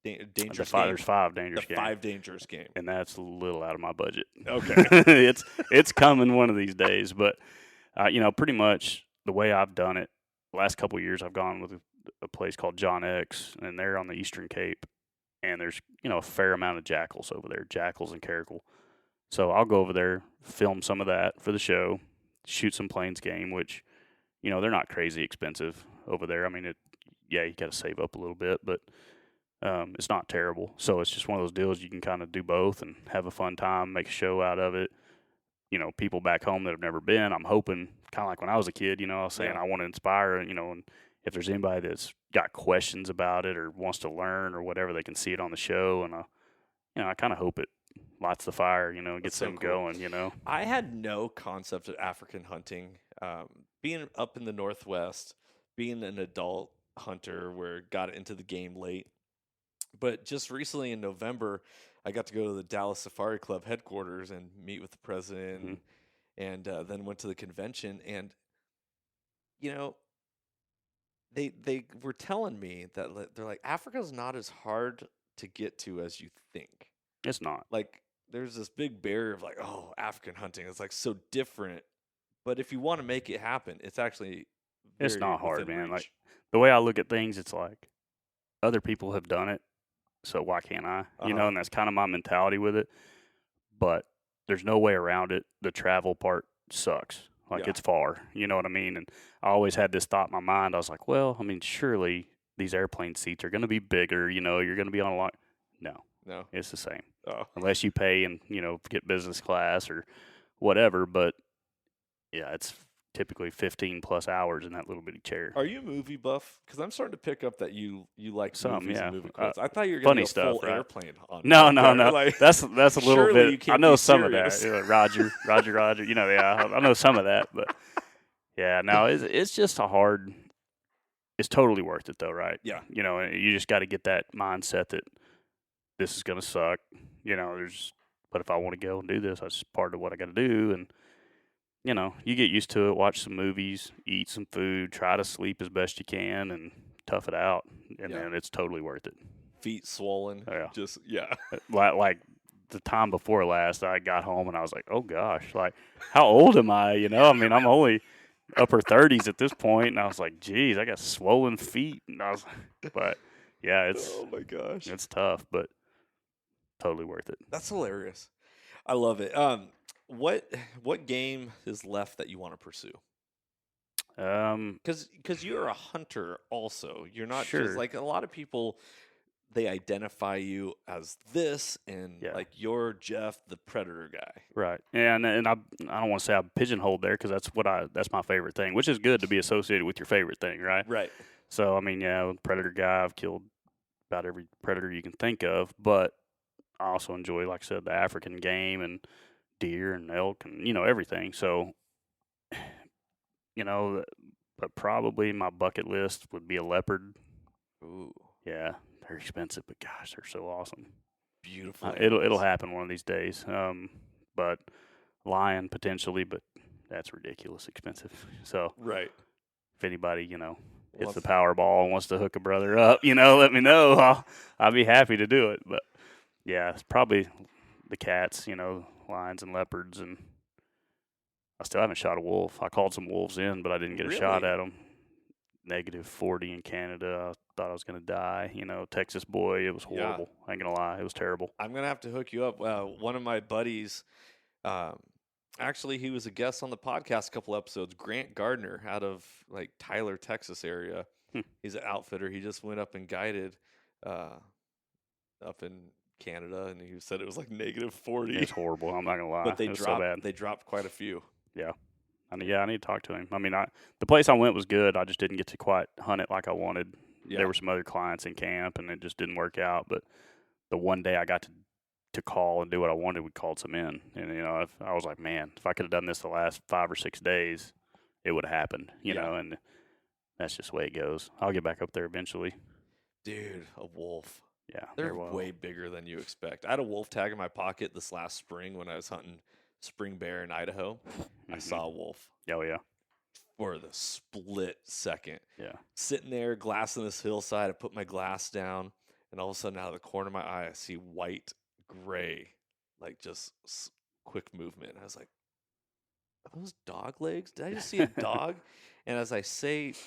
A: Dangerous
B: game?
A: Game?
B: There's 5 dangerous games.
A: 5 dangerous game.
B: And that's a little out of my budget.
A: Okay.
B: it's coming one of these days. But, pretty much the way I've done it, the last couple of years I've gone with a place called John X, and they're on the Eastern Cape. And there's, a fair amount of jackals over there, jackals and caracal. So I'll go over there, film some of that for the show, shoot some plains game, which, they're not crazy expensive over there. I mean, you got to save up a little bit, but it's not terrible. So it's just one of those deals you can kind of do both and have a fun time, make a show out of it. People back home that have never been, I'm hoping, kind of like when I was a kid, I was saying I want to inspire, and if there's anybody that's got questions about it or wants to learn or whatever, they can see it on the show. And, I kind of hope it lights the fire, gets them going,
A: I had no concept of African hunting. Being up in the Northwest, being an adult hunter where got into the game late. But just recently in November, I got to go to the Dallas Safari Club headquarters and meet with the president, and then went to the convention. And, they were telling me that they're like, Africa's not as hard to get to as you think.
B: It's not.
A: Like, there's this big barrier of like, oh, African hunting is like so different. But if you want to make it happen, it's actually
B: it's not hard, man.
A: Reach.
B: Like, the way I look at things, it's like other people have done it, so why can't I? And that's kind of my mentality with it. But there's no way around it. The travel part sucks. Like,
A: Yeah.
B: it's far. You know what I mean? And I always had this thought in my mind. I was like, well, I mean, surely these airplane seats are going to be bigger. You know, you're going to be on a lot. No,
A: No.
B: it's the same.
A: Oh.
B: Unless you pay and, you know, get business class or whatever. But, yeah, it's typically 15 plus hours in that little bitty chair.
A: Are you a movie buff? Because I'm starting to pick up that you like
B: Some,
A: movies
B: yeah.
A: and movie quotes. I thought you were going to
B: funny
A: be a
B: stuff,
A: full
B: right?
A: airplane on.
B: No,
A: out
B: no,
A: there.
B: no.
A: Like,
B: That's a little
A: surely you
B: bit.
A: can't
B: I know
A: be
B: some
A: serious.
B: of that. Roger. You know, yeah, I know some of that, but yeah, no, it's just a hard. It's totally worth it though, right?
A: Yeah.
B: You know, you just got to get that mindset that this is gonna suck. You know, but if I want to go and do this, that's part of what I got to do, and you know, you get used to it. Watch some movies, eat some food, try to sleep as best you can, and tough it out, and then it's totally worth it.
A: Feet swollen.
B: Yeah.
A: Just yeah.
B: Like the time before last, I got home and I was like, oh gosh, like how old am I? You know, I mean, I'm only upper 30s at this point, and I was like, geez, I got swollen feet, and I was, but yeah, it's
A: Oh my gosh.
B: it's tough, but totally worth it.
A: That's hilarious. I love it. What game is left that you want to pursue? Because you're a hunter also. You're not
B: Sure.
A: just like a lot of people. They identify you as this, and like you're Jeff, the predator guy.
B: Right. And I don't want to say I'm pigeonholed there because that's my favorite thing, which is good to be associated with your favorite thing, right?
A: Right.
B: So I mean, yeah, predator guy. I've killed about every predator you can think of, but I also enjoy, like I said, the African game and deer and elk and you know everything. So you know, but probably my bucket list would be a leopard.
A: Ooh.
B: Yeah, they're expensive, but gosh, they're so awesome.
A: Beautiful.
B: It'll happen one of these days. But lion potentially, but that's ridiculous expensive. So
A: right.
B: If anybody hits the Powerball and wants to hook a brother up, let me know. I'll be happy to do it. But yeah, it's probably the cats, lions and leopards, and I still haven't shot a wolf. I called some wolves in, but I didn't get a shot at them. -40 in Canada. I thought I was going to die. Texas boy, it was horrible. Yeah. I ain't going to lie. It was terrible.
A: I'm going to have to hook you up. One of my buddies, actually, he was a guest on the podcast a couple episodes, Grant Gardner out of like Tyler, Texas area. He's an outfitter. He just went up and guided up in Canada, and he said it was like -40.
B: It's horrible. I'm not going to lie.
A: But
B: they
A: dropped quite a few.
B: Yeah. I need to talk to him. I mean, the place I went was good. I just didn't get to quite hunt it like I wanted. Yeah. There were some other clients in camp, and it just didn't work out. But the one day I got to call and do what I wanted, we called some in. And, I was like, man, if I could have done this the last 5 or 6 days, it would have happened, you know, and that's just the way it goes. I'll get back up there eventually.
A: Dude, a wolf.
B: Yeah.
A: They're way bigger than you expect. I had a wolf tag in my pocket this last spring when I was hunting spring bear in Idaho. I saw a wolf.
B: Oh, yeah.
A: For the split second.
B: Yeah.
A: Sitting there, glassing this hillside, I put my glass down, and all of a sudden, out of the corner of my eye, I see white, gray, like just quick movement. I was like, are those dog legs? Did I just see a dog? And as I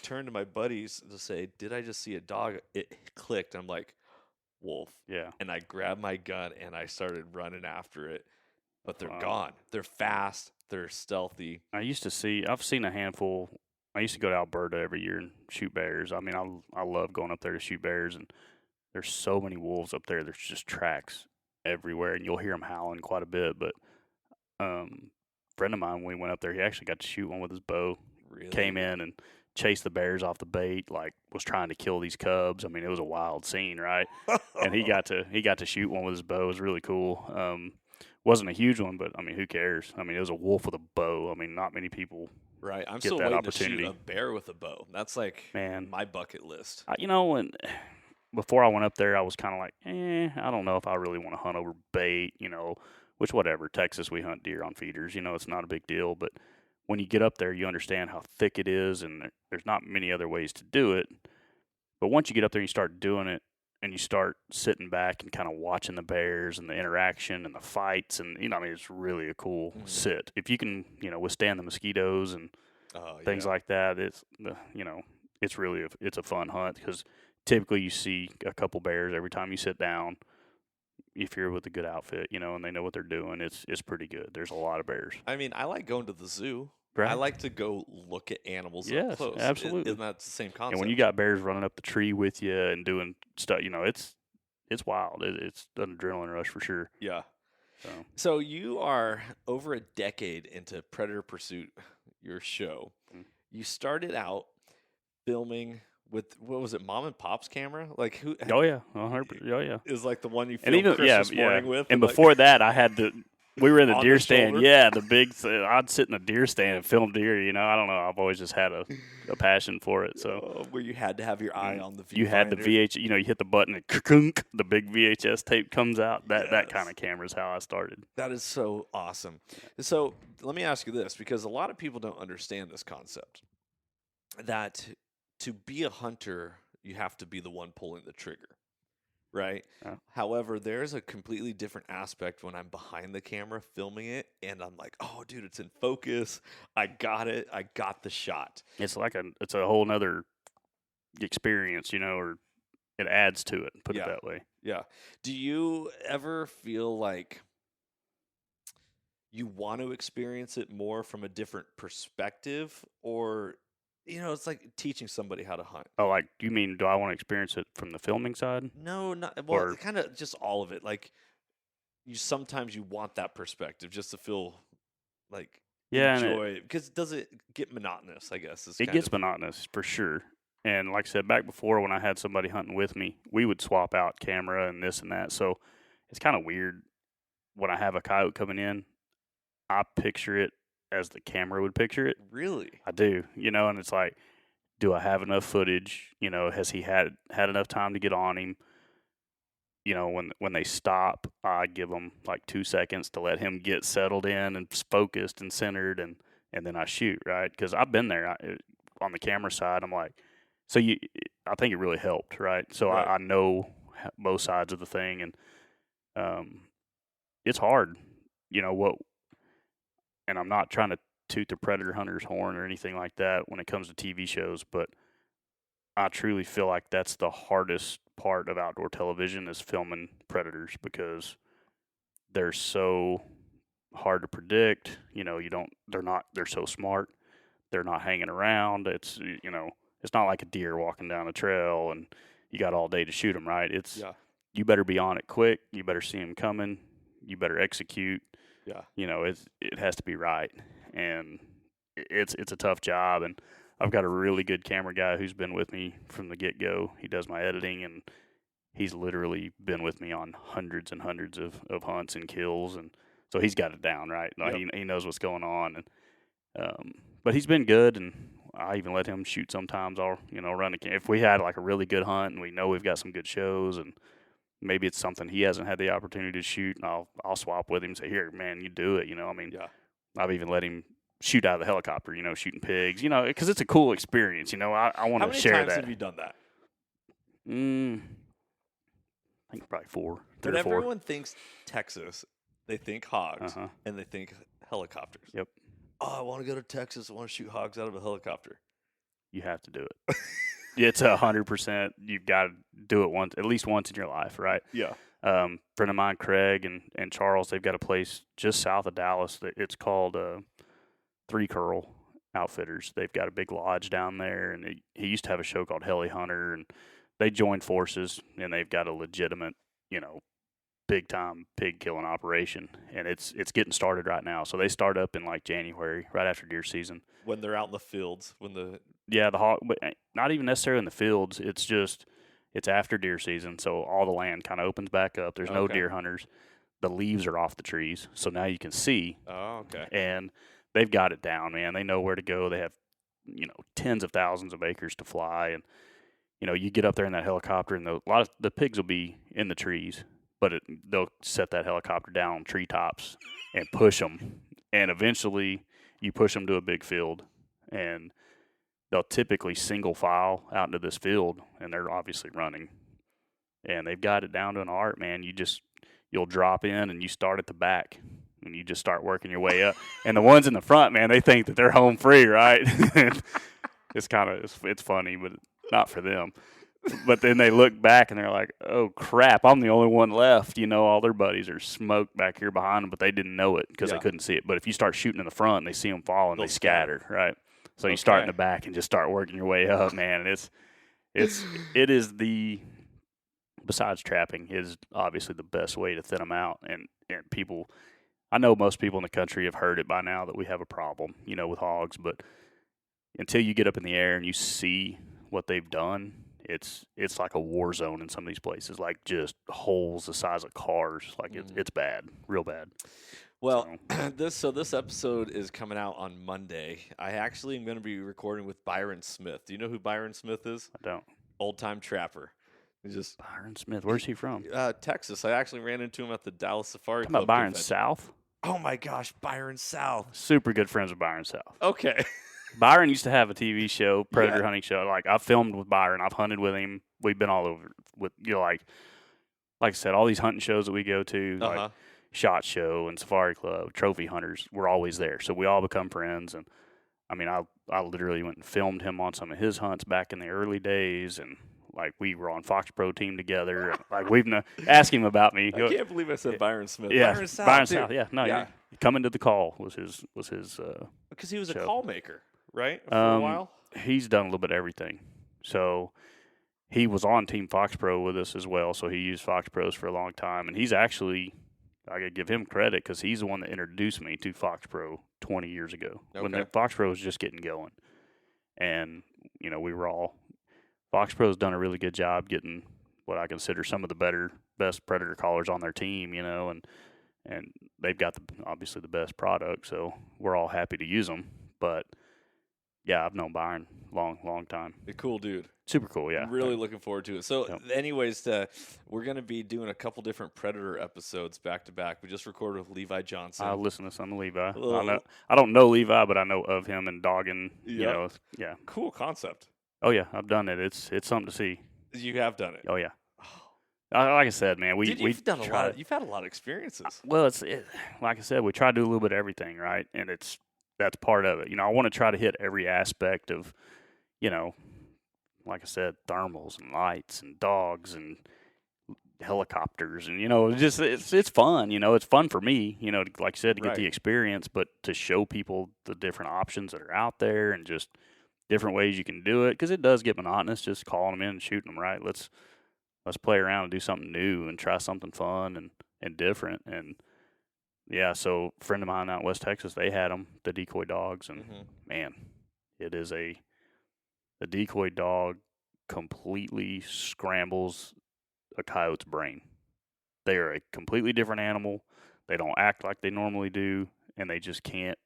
A: turn to my buddies to say, did I just see a dog? It clicked. I'm like, wolf.
B: Yeah.
A: And I grabbed my gun, and I started running after it. But they're gone. They're fast. They're stealthy.
B: I've seen a handful. I used to go to Alberta every year and shoot bears. I mean, I love going up there to shoot bears, and there's so many wolves up there. There's just tracks everywhere, and you'll hear them howling quite a bit. But a friend of mine, when we went up there, he actually got to shoot one with his bow.
A: Really?
B: Came in and chased the bears off the bait, like was trying to kill these cubs. I mean, it was a wild scene, right? And he got to shoot one with his bow. It was really cool. Wasn't a huge one, but I mean, who cares? I mean, it was a wolf with a bow. I mean, not many people.
A: Right. I'm
B: get
A: still
B: that
A: waiting
B: opportunity.
A: to shoot a bear with a bow. That's like my bucket list.
B: When before I went up there, I was kind of like, I don't know if I really want to hunt over bait, which whatever. Texas, we hunt deer on feeders. It's not a big deal. But when you get up there, you understand how thick it is, and there's not many other ways to do it. But once you get up there and you start doing it, and you start sitting back and kind of watching the bears and the interaction and the fights, and I mean, it's really a cool sit. If you can, withstand the mosquitoes and things like that, it's really it's a fun hunt because typically you see a couple bears every time you sit down. If you're with a good outfit, and they know what they're doing, it's pretty good. There's a lot of bears.
A: I mean, I like going to the zoo.
B: Right.
A: I like to go look at animals up
B: Yes,
A: close.
B: absolutely.
A: Isn't that the same concept?
B: And when you got bears running up the tree with you and doing stuff, it's wild. It's an adrenaline rush for sure.
A: Yeah.
B: So
A: So you are over a decade into Predator Pursuit, your show.
B: Mm.
A: You started out filming with, what was it, mom and pop's camera? Like who?
B: oh yeah, 100%. Oh yeah.
A: It was like the one you
B: And
A: filmed
B: even
A: Christmas morning with.
B: And
A: like,
B: before that, I had we were in the
A: On
B: deer
A: the
B: stand.
A: shoulder?
B: Yeah, the big. I'd sit in a deer stand and film deer. I don't know. I've always just had a passion for it. So
A: where you had to have your eye on the viewfinder.
B: you had the VH. You hit the button and the big VHS tape comes out. That
A: Yes.
B: kind of camera is how I started.
A: That is so awesome. So let me ask you this, because a lot of people don't understand this concept, that to be a hunter, you have to be the one pulling the trigger, right?
B: Yeah.
A: However, there's a completely different aspect when I'm behind the camera filming it, and I'm like, oh, dude, it's in focus. I got it. I got the shot.
B: It's a whole nother experience, or it adds to it. Put it that way.
A: Yeah. Do you ever feel like you want to experience it more from a different perspective, or it's like teaching somebody how to hunt?
B: Oh, like you mean? Do I want to experience it from the filming side?
A: No, not
B: Or-
A: kind of just all of it. Like sometimes you want that perspective just to feel like
B: Yeah, and
A: enjoy, because does it get monotonous? I guess
B: it gets monotonous for sure. And like I said, back before when I had somebody hunting with me, we would swap out camera and this and that. So it's kind of weird when I have a coyote coming in. I picture it as the camera would picture it.
A: Really.
B: I do, and it's like, do I have enough footage? Has he had enough time to get on him? When they stop, I give them like 2 seconds to let him get settled in and focused and centered, and then I shoot, right? Because I've been there on the camera side. I'm like, I think it really helped, right? So
A: Right.
B: I know both sides of the thing, and it's hard, and I'm not trying to toot the predator hunter's horn or anything like that when it comes to TV shows, but I truly feel like that's the hardest part of outdoor television is filming predators, because they're so hard to predict. They're so smart. They're not hanging around. It's not like a deer walking down a trail and you got all day to shoot them, right? You better be on it quick. You better see them coming. You better execute.
A: Yeah.
B: It has to be right, and it's a tough job. And I've got a really good camera guy who's been with me from the get-go. He does my editing, and he's literally been with me on hundreds and hundreds of hunts and kills, and so he's got it down, right? Like
A: Yep.
B: he knows what's going on, and but he's been good, and I even let him shoot sometimes. I'll run if we had like a really good hunt and we know we've got some good shows, and maybe it's something he hasn't had the opportunity to shoot, and I'll swap with him and say, here, man, you do it.
A: Yeah.
B: I've even let him shoot out of the helicopter, shooting pigs, because it's a cool experience. I want to share
A: How many times
B: that.
A: have you done that?
B: I think probably 4, 3
A: When
B: or 4.
A: everyone thinks Texas, they think hogs and they think helicopters.
B: Yep.
A: Oh, I want to go to Texas. I want to shoot hogs out of a helicopter.
B: You have to do it. It's 100%. You've got to do it at least once in your life, right?
A: Yeah.
B: Friend of mine, Craig and Charles, they've got a place just south of Dallas. It's called Three Curl Outfitters. They've got a big lodge down there, and he used to have a show called Heli Hunter, and they joined forces, and they've got a legitimate, big time pig killing operation, and it's getting started right now. So they start up in like January, right after deer season.
A: When they're out in the fields,
B: the hog, but not even necessarily in the fields. It's after deer season, so all the land kind of opens back up. There's no deer hunters. The leaves are off the trees, so now you can see.
A: Oh, okay.
B: And they've got it down, man. They know where to go. They have, tens of thousands of acres to fly, and you get up there in that helicopter, and a lot of the pigs will be in the trees, but they'll set that helicopter down on treetops and push them, and eventually you push them to a big field, and they'll typically single file out into this field, and they're obviously running, and they've got it down to an art, man. You'll drop in and you start at the back, and you just start working your way up. And the ones in the front, man, they think that they're home free, right? It's funny, but not for them. But then they look back and they're like, oh, crap, I'm the only one left. All their buddies are smoked back here behind them, but they didn't know it because they couldn't see it. But if you start shooting in the front and they see them fall and they scatter, right? So you start in the back and just start working your way up, man. It is besides trapping, is obviously the best way to thin them out. And people, I know most people in the country have heard it by now that we have a problem, with hogs. But until you get up in the air and you see what they've done, it's like a war zone in some of these places, like just holes the size of cars. Like it's bad, real bad.
A: Well, this episode is coming out on Monday. I actually am going to be recording with Byron Smith. Do you know who Byron Smith is?
B: I don't.
A: Old time trapper.
B: Byron Smith. Where's he from?
A: Texas. I actually ran into him at the Dallas Safari Club.
B: About Byron South?
A: Oh my gosh, Byron South.
B: Super good friends with Byron South.
A: Okay.
B: Byron used to have a TV show, predator hunting show. Like, I've filmed with Byron. I've hunted with him. We've been all over with, like I said, all these hunting shows that we go to, like SHOT Show and Safari Club, trophy hunters, we're always there. So we all become friends. And I mean, I literally went and filmed him on some of his hunts back in the early days. And like, we were on Fox Pro team together. And, like, ask him about me.
A: I can't believe I said Byron Smith.
B: Yeah,
A: Byron South.
B: Byron South. Yeah, no, yeah. Coming to the Call was his.
A: Because he was
B: show.
A: A call maker, right? For a while.
B: He's done a little bit of everything. So he was on Team Fox Pro with us as well. So he used Fox Pros for a long time, and he's actually, I gotta give him credit because he's the one that introduced me to Fox Pro 20 years ago when the Fox Pro was just getting going, and we were all. Fox Pro's done a really good job getting what I consider some of the best predator callers on their team, and they've got obviously the best product, so we're all happy to use them. But yeah, I've known Byron long time.
A: A cool dude.
B: Super cool, yeah.
A: I'm really looking forward to it. So, anyways, we're going to be doing a couple different Predator episodes back to back. We just recorded with Levi Johnson.
B: I'll listen to some of Levi. I don't know Levi, but I know of him and dogging. Yeah.
A: Cool concept.
B: Oh yeah, I've done it. It's something to see.
A: You have done it.
B: Oh yeah. Like I said, man,
A: you've done a lot. You've had a lot of experiences.
B: Well, like I said, we try to do a little bit of everything, right? And that's part of it. I want to try to hit every aspect of, like I said, thermals and lights and dogs and helicopters and just it's fun. It's fun for me. Like I said, to get the experience, but to show people the different options that are out there and just different ways you can do it, because it does get monotonous just calling them in and shooting them. Right? Let's play around and do something new and try something fun and different. And yeah, so a friend of mine out in West Texas, they had them, the decoy dogs, and man, it is the decoy dog completely scrambles a coyote's brain. They are a completely different animal. They don't act like they normally do, and they just can't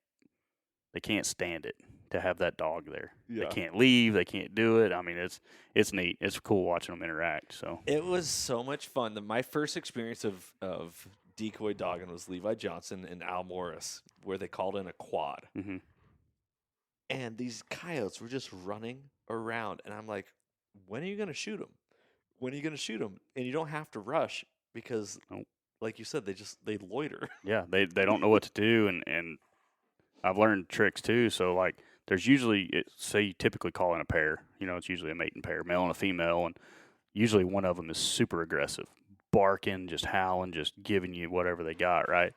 B: stand it to have that dog there. Yeah. They can't leave. They can't do it. I mean, it's neat. It's cool watching them interact. So
A: it was so much fun. My first experience of decoy dogging was Levi Johnson and Al Morris, where they called in a quad.
B: Mm-hmm.
A: And these coyotes were just running around. And I'm like, when are you going to shoot them? When are you going to shoot them? And you don't have to rush because, like you said, they loiter.
B: Yeah, they don't know what to do. And I've learned tricks too. So, like, there's usually, say you typically call in a pair. It's usually a mating pair, male and a female. And usually one of them is super aggressive, barking, just howling, just giving you whatever they got, right?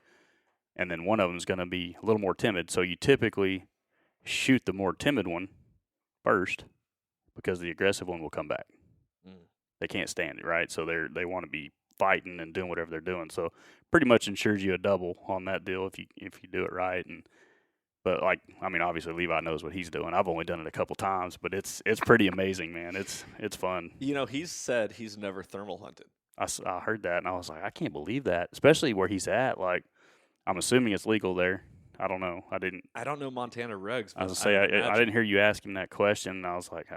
B: And then one of them is going to be a little more timid. So you typically shoot the more timid one first because the aggressive one will come back. They can't stand it, right? So they want to be fighting and doing whatever they're doing. So pretty much ensures you a double on that deal if you do it right. But obviously Levi knows what he's doing. I've only done it a couple times, but it's pretty amazing, man. It's fun.
A: He's said he's never thermal hunted.
B: I heard that and I was like, I can't believe that, especially where he's at. Like, I'm assuming it's legal there. I don't know. I don't know
A: Montana regs.
B: I was gonna say I didn't hear you ask him that question. And I was like,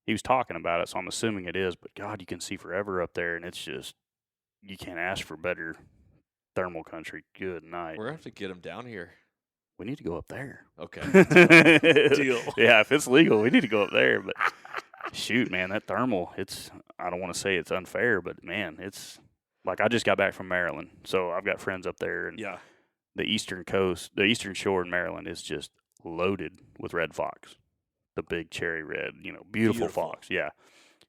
B: he was talking about it, so I'm assuming it is. But God, you can see forever up there, and it's just you can't ask for better thermal country. Good night.
A: We're gonna have to get him down here.
B: We need to go up there.
A: Okay. Deal.
B: Yeah, if it's legal, we need to go up there. But shoot, man, that thermal, I don't want to say it's unfair, but man, it's like I just got back from Maryland, so I've got friends up there, and the eastern coast, the eastern shore in Maryland is just loaded with red fox, the big cherry red, beautiful fox. Yeah.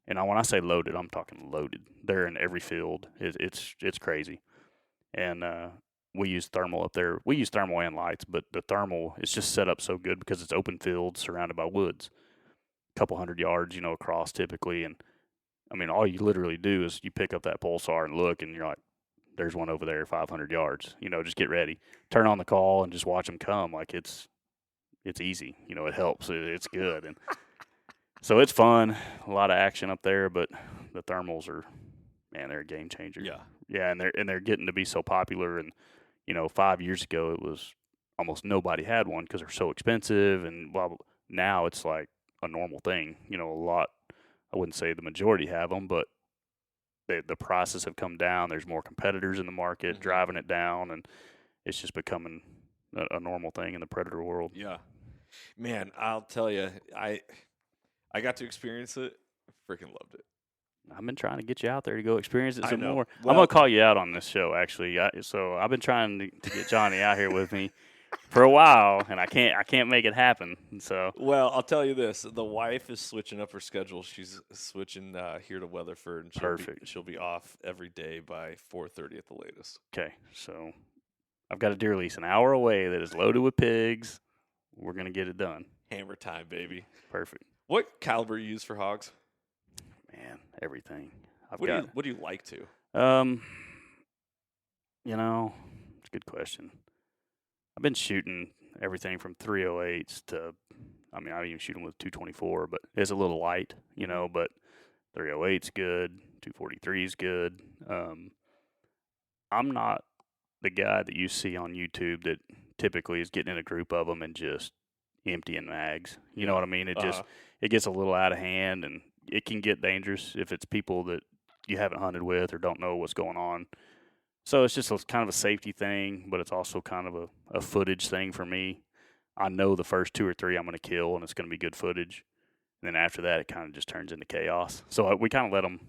B: And when I say loaded, I'm talking loaded. They're in every field. It's crazy. And we use thermal up there. We use thermal and lights, but the thermal is just set up so good because it's open field surrounded by woods, a couple 100 yards, across typically. And I mean, all you literally do is you pick up that pulsar and look, and you're like, there's one over there, 500 yards. Just get ready, turn on the call, and just watch them come. Like it's easy. It helps. It's good, and so it's fun. A lot of action up there, but the thermals are, man, they're a game changer. Yeah, and they're getting to be so popular. And 5 years ago it was almost nobody had one because they're so expensive and blah blah. Now it's like a normal thing. A lot. I wouldn't say the majority have them, but the prices have come down. There's more competitors in the market driving it down, and it's just becoming a normal thing in the predator world.
A: Yeah, man, I'll tell you, I got to experience it. Freaking loved it.
B: I've been trying to get you out there to go experience it some more.
A: Well,
B: I'm gonna call you out on this show, actually. So I've been trying to get Johnny out here with me for a while, and I can't make it happen. So
A: I'll tell you this: the wife is switching up her schedule. She's switching here to Weatherford, and she'll be off every day by 4:30 at the latest.
B: Okay, so I've got a deer lease an hour away that is loaded with pigs. We're gonna get it done.
A: Hammer time, baby.
B: Perfect.
A: What caliber you use for hogs?
B: Man, everything.
A: What do you like to?
B: It's a good question. I've been shooting everything from 308s to, I even shoot them with 224, but it's a little light, but 308's good, 243's good. I'm not the guy that you see on YouTube that typically is getting in a group of them and just emptying mags. You know what I mean? It gets a little out of hand, and it can get dangerous if it's people that you haven't hunted with or don't know what's going on. So it's just kind of a safety thing, but it's also kind of a footage thing for me. I know the first 2 or 3 I'm going to kill, and it's going to be good footage. And then after that, it kind of just turns into chaos. So we kind of let them,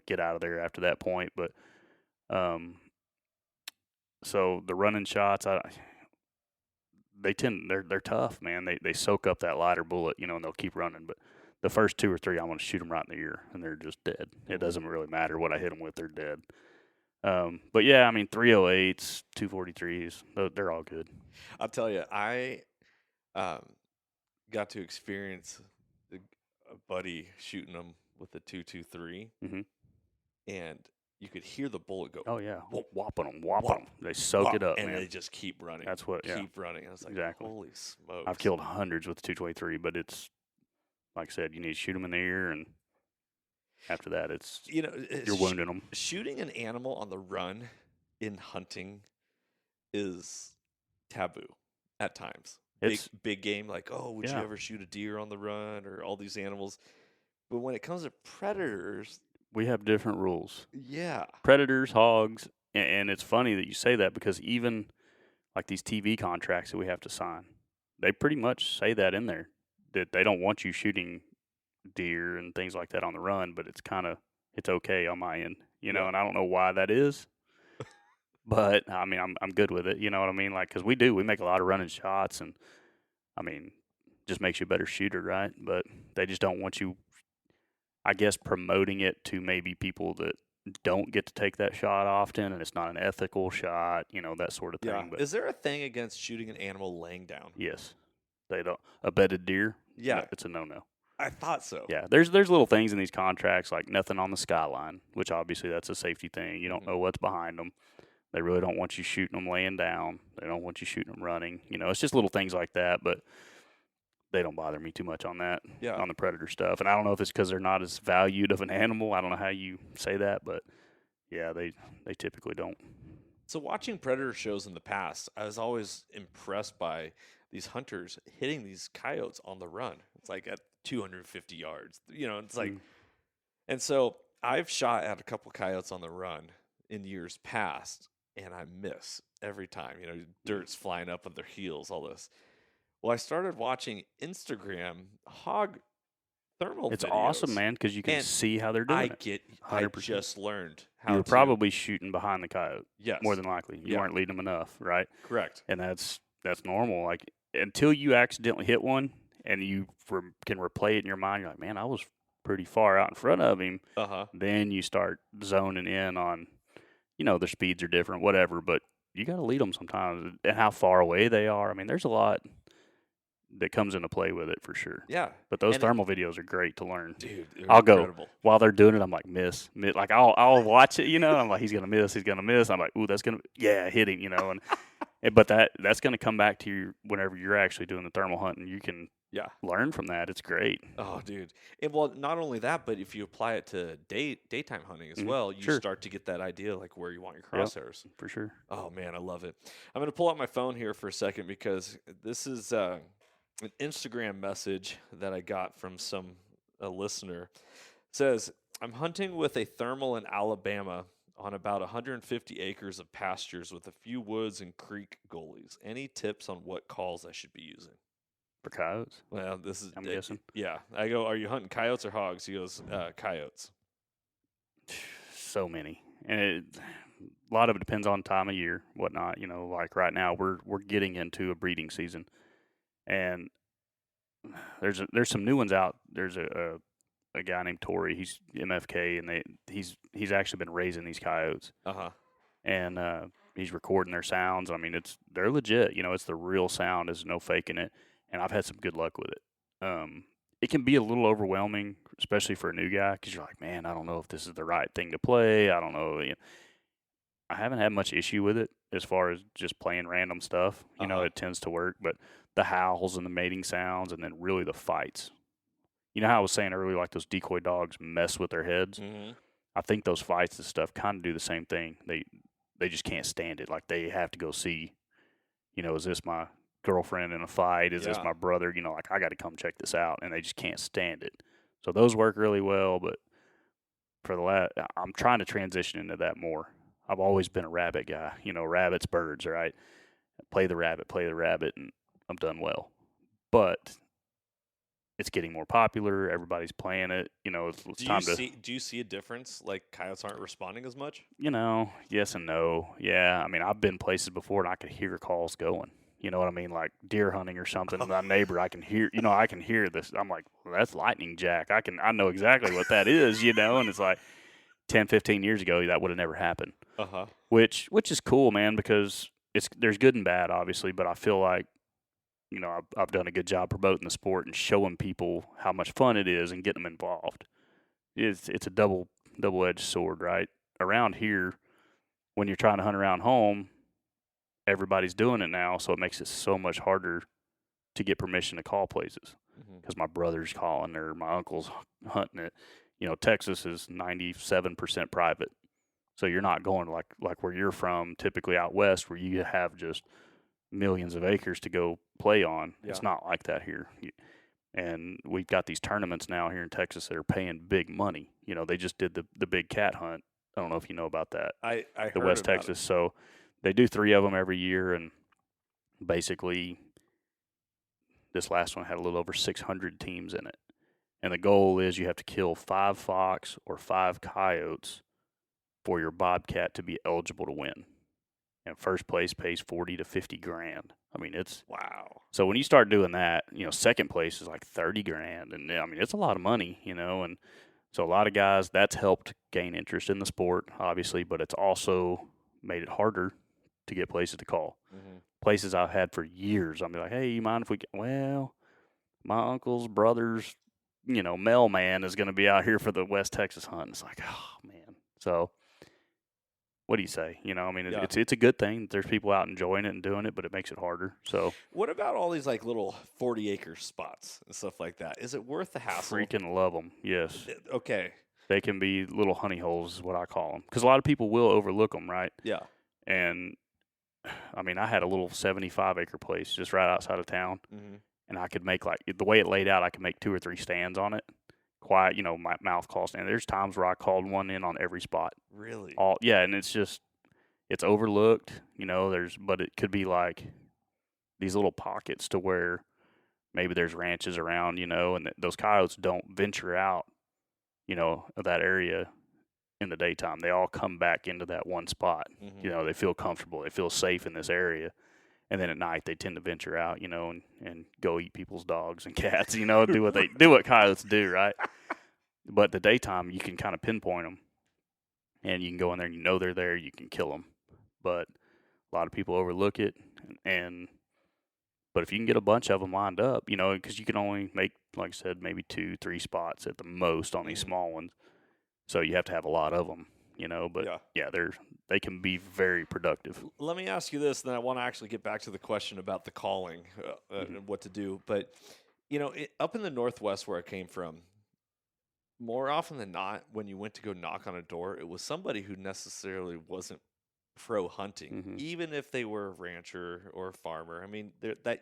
B: get out of there after that point. But so the running shots, they're tough, man. They soak up that lighter bullet, and they'll keep running. But the first 2 or 3, I'm going to shoot them right in the ear, and they're just dead. It doesn't really matter what I hit them with; they're dead. But yeah, 308s, 243s, they're all good.
A: I'll tell you, I got to experience a buddy shooting them with the 223, and you could hear the bullet go.
B: Oh yeah, whopping them. They soak it up,
A: and
B: man.
A: they just keep running.
B: That's what.
A: Keep running. I was like,
B: exactly.
A: Holy smokes!
B: I've killed hundreds with the 223, but it's like I said, you need to shoot them in the ear, and after that, it's you're wounding them.
A: Shooting an animal on the run in hunting is taboo at times.
B: It's
A: big game, like, would you ever shoot a deer on the run or all these animals? But when it comes to predators,
B: we have different rules.
A: Yeah.
B: Predators, hogs, and it's funny that you say that because even like these TV contracts that we have to sign, they pretty much say that in there, that they don't want you shooting deer and things like that on the run, but it's okay on my end, and I don't know why that is, but I'm good with it, you know what I mean? Like, cause we make a lot of running shots, and just makes you a better shooter, right? But they just don't want you, I guess, promoting it to maybe people that don't get to take that shot often, and it's not an ethical shot, that sort of thing.
A: Yeah.
B: But
A: is there a thing against shooting an animal laying down?
B: Yes. They don't. A bedded deer?
A: Yeah.
B: No, it's a no-no.
A: I thought so.
B: Yeah, there's little things in these contracts like nothing on the skyline, which obviously that's a safety thing. You don't know what's behind them. They really don't want you shooting them laying down. They don't want you shooting them running. It's just little things like that, but they don't bother me too much on that, on the predator stuff. And I don't know if it's because they're not as valued of an animal. I don't know how you say that, but yeah, they typically don't.
A: So watching predator shows in the past, I was always impressed by these hunters hitting these coyotes on the run. It's like at 250 yards, it's like, and so I've shot at a couple coyotes on the run in years past, and I miss every time, dirt's flying up on their heels, all this. Well, I started watching Instagram hog thermal
B: It's
A: videos.
B: awesome, man, because you can see how they're doing it.
A: I just learned how
B: you were
A: to.
B: probably shooting behind the coyote.
A: Yes.
B: More than likely. You weren't leading them enough, right?
A: Correct.
B: And that's normal. Like, until you accidentally hit one and you can replay it in your mind, you're like, man, I was pretty far out in front of him,
A: Uh-huh.
B: then you start zoning in on, their speeds are different, whatever, but you got to lead them sometimes and how far away they are. I mean, there's a lot that comes into play with it for sure.
A: Yeah.
B: But those
A: And
B: thermal videos are great to learn.
A: dude, they're
B: I'll
A: incredible.
B: go while they're doing it. I'm like, miss. Like I'll watch it, I'm like, he's gonna miss. I'm like, ooh, that's gonna, hit him, but that's gonna come back to you whenever you're actually doing the thermal hunting. You can learn from that. It's great.
A: Oh, dude. And well, not only that, but if you apply it to daytime hunting as well, you start to get that idea like where you want your crosshairs.
B: Yep, for sure.
A: Oh man, I love it. I'm gonna pull out my phone here for a second because this is an Instagram message that I got from a listener. It says, I'm hunting with a thermal in Alabama on about 150 acres of pastures with a few woods and creek gullies. Any tips on what calls I should be using?
B: For coyotes?
A: Well, this is,
B: I'm guessing.
A: Yeah. I go, are you hunting coyotes or hogs? He goes, coyotes.
B: So many. And a lot of it depends on time of year, whatnot. Like right now we're getting into a breeding season. And there's some new ones out. There's a guy named Tori. He's MFK, and he's actually been raising these coyotes. And he's recording their sounds. I mean, they're legit. It's the real sound. There's no faking it. And I've had some good luck with it. It can be a little overwhelming, especially for a new guy, because you're like, man, I don't know if this is the right thing to play. I don't know. I haven't had much issue with it as far as just playing random stuff. It tends to work, but the howls and the mating sounds, and then really the fights. You know how I was saying earlier, like those decoy dogs mess with their heads?
A: Mm-hmm.
B: I think those fights and stuff kind of do the same thing. They just can't stand it. Like they have to go see, is this my girlfriend in a fight? Is this my brother? Like I got to come check this out, and they just can't stand it. So those work really well, but I'm trying to transition into that more. I've always been a rabbit guy. Rabbits, birds, right? Play the rabbit, and I'm done well. But it's getting more popular. Everybody's playing it. It's time to.
A: Do you see a difference? Like coyotes aren't responding as much?
B: Yes and no. Yeah, I mean, I've been places before and I could hear calls going. You know what I mean? Like deer hunting or something. And my neighbor, I can hear. I can hear this. I'm like, well, that's lightning jack. I know exactly what that is. And it's like 10, 15 years ago, that would have never happened. Which is cool, man, because there's good and bad, obviously. But I feel like I've done a good job promoting the sport and showing people how much fun it is and getting them involved. It's a double-edged sword, right? Around here, when you're trying to hunt around home, everybody's doing it now, so it makes it so much harder to get permission to call places because my brother's calling or my uncle's hunting it. Texas is 97% private, so you're not going like where you're from, typically out west, where you have just millions of acres to go play on. Yeah. It's not like that here. And we've got these tournaments now here in Texas that are paying big money. They just did the big cat hunt. I don't know if you know about that.
A: I heard
B: the West
A: about
B: Texas.
A: It.
B: So they do 3 of them every year, and basically this last one had a little over 600 teams in it. And the goal is you have to kill 5 fox or 5 coyotes for your bobcat to be eligible to win. And first place pays 40 to 50 grand. I mean, it's
A: wow.
B: So when you start doing that, second place is like 30 grand, and I mean it's a lot of money, and so a lot of guys, that's helped gain interest in the sport, obviously, but it's also made it harder to get places to call. Places I've had for years, I'm like, hey, you mind if we? Well, my uncle's brother's, mailman is going to be out here for the West Texas hunt. It's like, oh man, so. What do you say? It's a good thing. There's people out enjoying it and doing it, but it makes it harder. So,
A: what about all these like little 40-acre spots and stuff like that? Is it worth the hassle?
B: Freaking love them. Yes.
A: Okay.
B: They can be little honey holes, is what I call them, because a lot of people will overlook them, right?
A: Yeah.
B: And I mean, I had a little 75-acre place just right outside of town, and I could make the way it laid out, I could make 2 or 3 stands on it. Quiet, my mouth call stand. There's times where I called one in on every spot.
A: Really?
B: And it's overlooked, but it could be like these little pockets to where maybe there's ranches around, and those coyotes don't venture out, of that area in the daytime. They all come back into that one spot. They feel comfortable. They feel safe in this area. And then at night they tend to venture out, and go eat people's dogs and cats, do what coyotes do, right? But the daytime, you can kind of pinpoint them, and you can go in there and you know they're there. You can kill them, but a lot of people overlook it. But if you can get a bunch of them lined up, because you can only make, like I said, maybe 2-3 spots at the most on these small ones. So you have to have a lot of them, But they can be very productive.
A: Let me ask you this, and then I want to actually get back to the question about the calling and what to do. But up in the Northwest where I came from, more often than not, when you went to go knock on a door, it was somebody who necessarily wasn't pro hunting, even if they were a rancher or a farmer. I mean,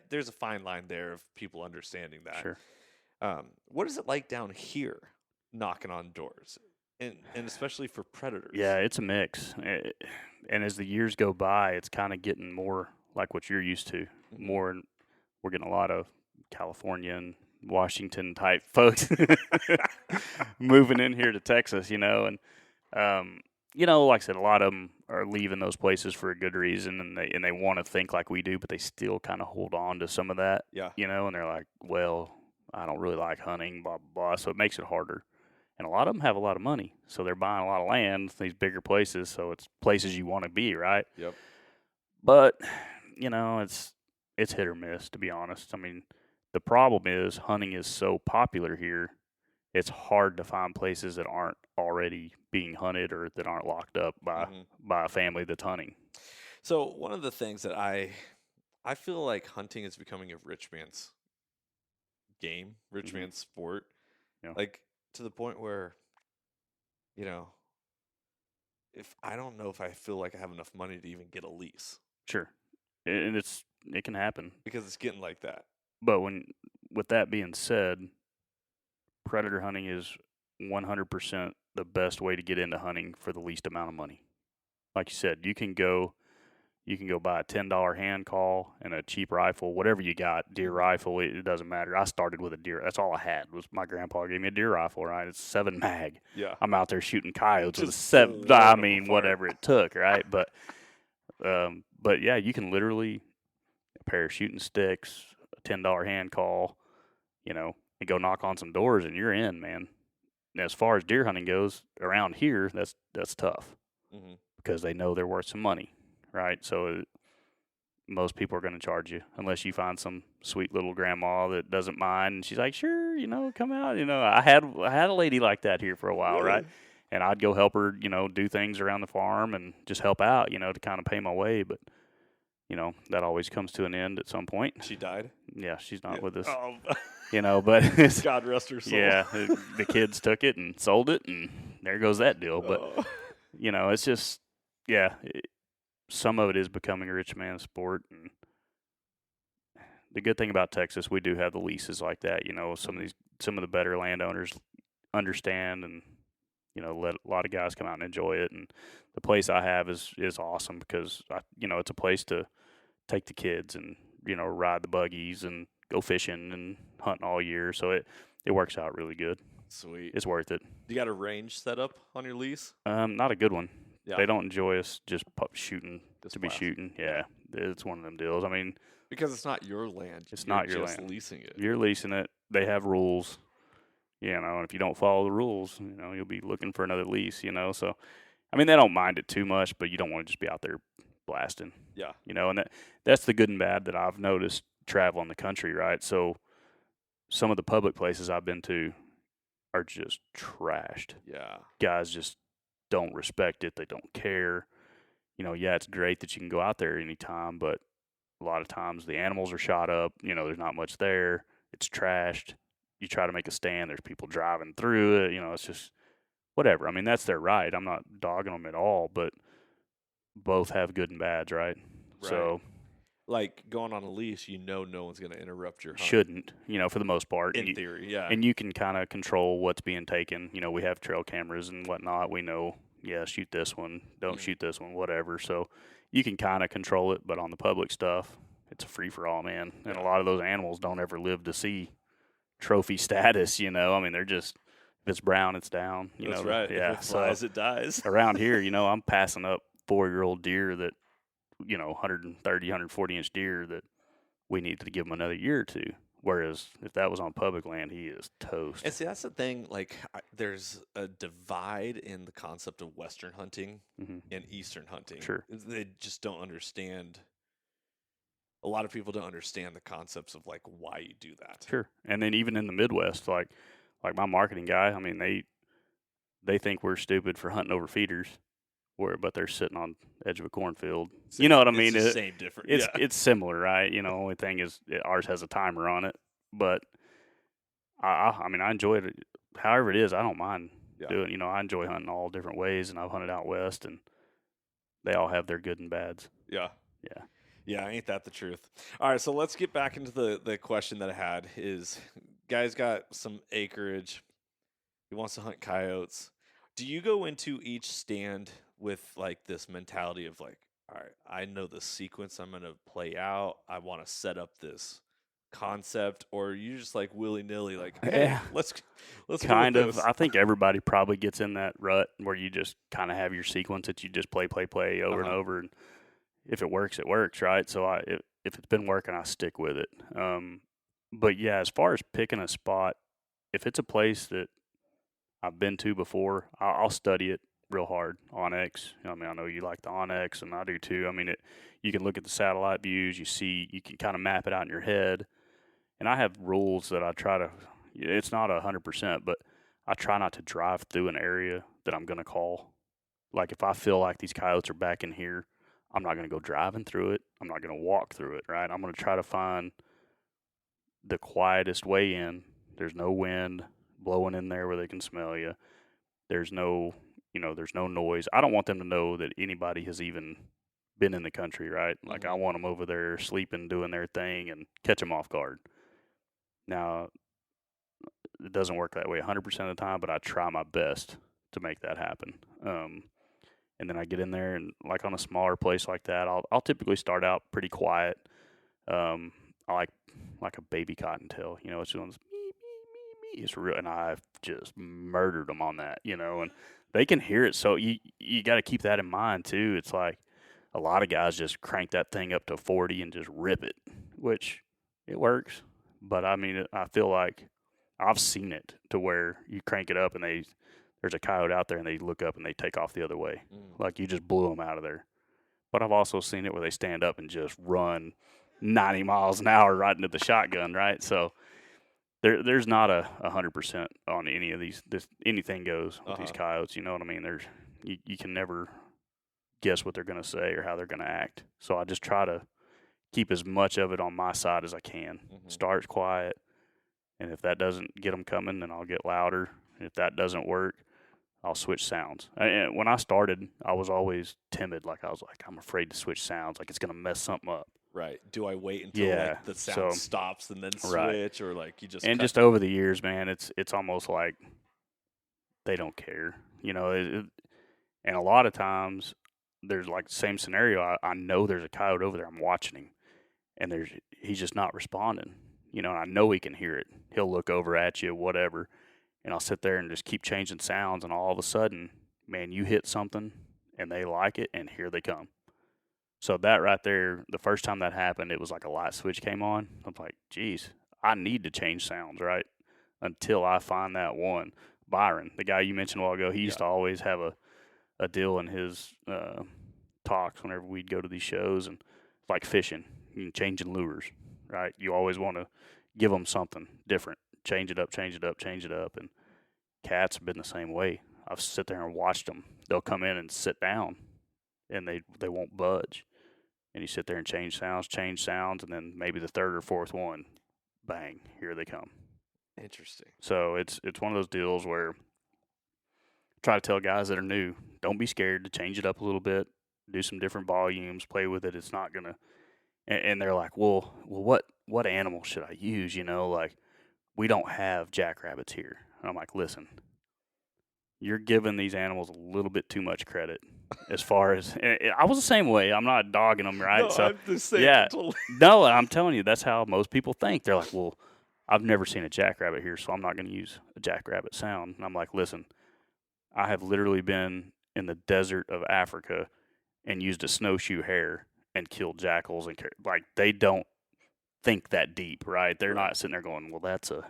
A: there's a fine line there of people understanding that.
B: Sure.
A: What is it like down here knocking on doors, and especially for predators?
B: Yeah, it's a mix. And as the years go by, it's kind of getting more like what you're used to. More, we're getting a lot of California and Washington type folks moving in here to Texas, and like I said, a lot of them are leaving those places for a good reason, and they want to think like we do, but they still kind of hold on to some of that, and they're like, well, I don't really like hunting, blah, blah, blah, so it makes it harder. And a lot of them have a lot of money, so they're buying a lot of land, these bigger places, so it's places you want to be, right?
A: Yep.
B: But, it's hit or miss, to be honest. I mean, the problem is hunting is so popular here, it's hard to find places that aren't already being hunted or that aren't locked up by a family that's hunting.
A: So one of the things that I feel like hunting is becoming a rich man's game, rich man's sport.
B: Yeah.
A: Like to the point where, if I don't know if I feel like I have enough money to even get a lease.
B: Sure. And it can happen.
A: Because it's getting like that.
B: But with that being said, predator hunting is 100% the best way to get into hunting for the least amount of money. Like you said, you can go buy a $10 hand call and a cheap rifle, whatever you got, deer rifle, it doesn't matter. I started with a deer. That's all I had was my grandpa gave me a deer rifle, right? It's 7 mag.
A: Yeah.
B: I'm out there shooting coyotes with a 7, whatever it took, right? But yeah, you can literally a pair of shooting sticks, a $10 hand call, and go knock on some doors and you're in, man. And as far as deer hunting goes, around here, that's tough because they know they're worth some money, right? So most people are going to charge you unless you find some sweet little grandma that doesn't mind. And she's like, sure, come out. I had a lady like that here for a while,
A: really?
B: Right? And I'd go help her, do things around the farm and just help out, to kind of pay my way. But, that always comes to an end at some point.
A: She died?
B: Yeah, she's not with us.
A: Oh.
B: But
A: God rest her soul.
B: Yeah, the kids took it and sold it, and there goes that deal. But it's just, some of it is becoming a rich man's sport. And the good thing about Texas, we do have the leases like that. Some of the better landowners understand, and let a lot of guys come out and enjoy it. And the place I have is awesome because it's a place to take the kids and ride the buggies and go fishing and hunting all year. So it works out really good.
A: Sweet.
B: It's worth it.
A: You got a range set up on your lease?
B: Not a good one.
A: Yeah.
B: They don't enjoy us just shooting
A: Just
B: to be
A: blast.
B: shooting. Yeah, it's one of them deals. I mean,
A: because it's not your land.
B: It's not your
A: just
B: land.
A: Leasing it.
B: You're leasing it. They have rules. And if you don't follow the rules, you'll be looking for another lease. So, I mean, they don't mind it too much, but you don't want to just be out there blasting.
A: Yeah.
B: And that's the good and bad that I've noticed traveling the country, right? So, some of the public places I've been to are just trashed.
A: Yeah.
B: Guys just don't respect it. They don't care. It's great that you can go out there anytime, but a lot of times the animals are shot up. There's not much there. It's trashed. You try to make a stand, there's people driving through it. It's just whatever. I mean, that's their right. I'm not dogging them at all, but both have good and bads, right? So,
A: like going on a lease, no one's going to interrupt your hunt.
B: Shouldn't, for the most part.
A: In theory, yeah.
B: And you can kind of control what's being taken. We have trail cameras and whatnot. We know, shoot this one, don't shoot this one, whatever. So you can kind of control it, but on the public stuff, it's a free-for-all, man. And a lot of those animals don't ever live to see trophy status, I mean, they're just, if it's brown, it's down.
A: That's right.
B: Yeah.
A: If it flies, it dies.
B: Around here, I'm passing up 4-year-old deer that, 130, 140 inch deer that we need to give them another year or two. Whereas if that was on public land, he is toast.
A: And see, that's the thing. Like, there's a divide in the concept of Western hunting and Eastern hunting.
B: Sure.
A: They just don't understand. A lot of people don't understand the concepts of like why you do that.
B: Sure. And then even in the Midwest, like my marketing guy, I mean, they think we're stupid for hunting over feeders, but they're sitting on the edge of a cornfield. You know what I mean?
A: It's the same difference.
B: It's similar, right? You know, only thing is ours has a timer on it. But I mean, I enjoy it. However it is, I don't mind doing. You know, I enjoy hunting all different ways, and I've hunted out west, and they all have their good and bads.
A: Yeah.
B: Yeah.
A: Yeah, ain't that the truth? All right, so let's get back into the question that I had is, guy's got some acreage. He wants to hunt coyotes. Do you go into each stand with like this mentality of like, all right, I know the sequence I'm going to play out. I want to set up this concept, or you just like willy-nilly like, hey, let's
B: kind of. I think everybody probably gets in that rut where you just kind of have your sequence that you just play over and over, and if it works, it works, right? So if it's been working, I stick with it. But yeah, as far as picking a spot, if it's a place that I've been to before, I'll study it real hard. OnX. I mean, I know you like the OnX, and I do too. I mean, you can look at the satellite views. You can kind of map it out in your head. And I have rules that I try to. It's not 100%, but I try not to drive through an area that I'm going to call. Like if I feel like these coyotes are back in here, I'm not going to go driving through it. I'm not going to walk through it, right? I'm going to try to find the quietest way in. There's no wind blowing in there where they can smell you. There's no noise. I don't want them to know that anybody has even been in the country, right? Like I want them over there sleeping, doing their thing, and catch them off guard. Now, it doesn't work that way 100% of the time, but I try my best to make that happen. And then I get in there, and like on a smaller place like that, I'll typically start out pretty quiet. I like a baby cottontail, you know, it's just me. It's real, and I've just murdered them on that, you know, and they can hear it. So you got to keep that in mind too. It's like a lot of guys just crank that thing up to 40 and just rip it, which it works. But I mean, I feel like I've seen it to where you crank it up and there's a coyote out there and they look up and they take off the other way. Like you just blew them out of there. But I've also seen it where they stand up and just run 90 miles an hour right into the shotgun, right? So there's not 100% on any of these. Anything goes with these coyotes. You know what I mean? You can never guess what they're going to say or how they're going to act. So I just try to keep as much of it on my side as I can. Start quiet, and if that doesn't get them coming, then I'll get louder. And if that doesn't work, I'll switch sounds. And when I started, I was always timid. Like I'm afraid to switch sounds. Like it's going to mess something up.
A: Right. Do I wait until like, the sound stops and then switch, or like you just?
B: And just over the years, man, it's almost like they don't care, you know. And a lot of times, there's like the same scenario. I know there's a coyote over there. I'm watching him, and he's just not responding, you know. And I know he can hear it. He'll look over at you, whatever, and I'll sit there and just keep changing sounds, and all of a sudden, man, you hit something, and they like it, and here they come. So that right there, the first time that happened, it was like a light switch came on. I'm like, geez, I need to change sounds, right? Until I find that one. Byron, the guy you mentioned a while ago, he used to always have a deal in his talks whenever we'd go to these shows, and like fishing, changing lures, right? You always want to give them something different. Change it up. And cats have been the same way. I've sit there and watched them. They'll come in and sit down, and they won't budge. And you sit there and change sounds, and then maybe the third or fourth one, bang, here they come.
A: Interesting.
B: So it's one of those deals where I try to tell guys that are new, don't be scared to change it up a little bit, do some different volumes, play with it. It's not going to – and they're like, well, what animal should I use? You know, like we don't have jackrabbits here. And I'm like, listen, you're giving these animals a little bit too much credit. As far as I was the same way. I'm not dogging them, right?
A: No,
B: so
A: I'm the same.
B: yeah,
A: Totally.
B: No, I'm telling you, that's how most people think. They're like, well, I've never seen a jackrabbit here, so I'm not going to use a jackrabbit sound. And I'm like, listen, I have literally been in the desert of Africa and used a snowshoe hare and killed jackals, and like they don't think that deep, right? They're not sitting there going, well, that's a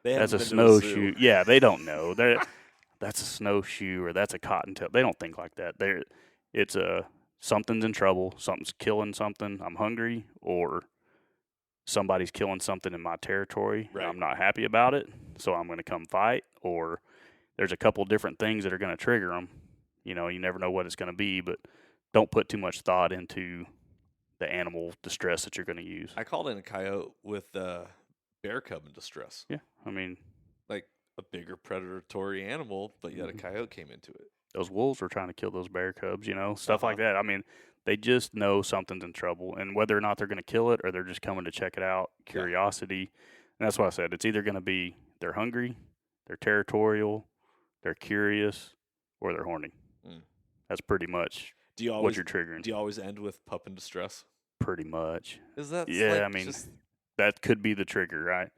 A: That's a
B: snowshoe. Yeah, they don't know. That's a snowshoe or that's a cottontail. They don't think like that. It's something's in trouble. Something's killing something. I'm hungry, or somebody's killing something in my territory.
A: Right.
B: And I'm not happy about it, so I'm going to come fight. Or there's a couple different things that are going to trigger them. You never know what it's going to be, but don't put too much thought into the animal distress that you're going to use.
A: I called in a coyote with bear cub in distress.
B: Yeah, I mean,
A: like a bigger predatory animal, but yet a coyote came into it.
B: Those wolves were trying to kill those bear cubs, stuff like that. I mean, they just know something's in trouble, and whether or not they're going to kill it or they're just coming to check it out, curiosity. And that's why I said it's either going to be they're hungry, they're territorial, they're curious, or they're horny. That's pretty much what you're triggering.
A: Do you always end with pup in distress?
B: Pretty much.
A: Is that
B: I mean, that could be the trigger, right?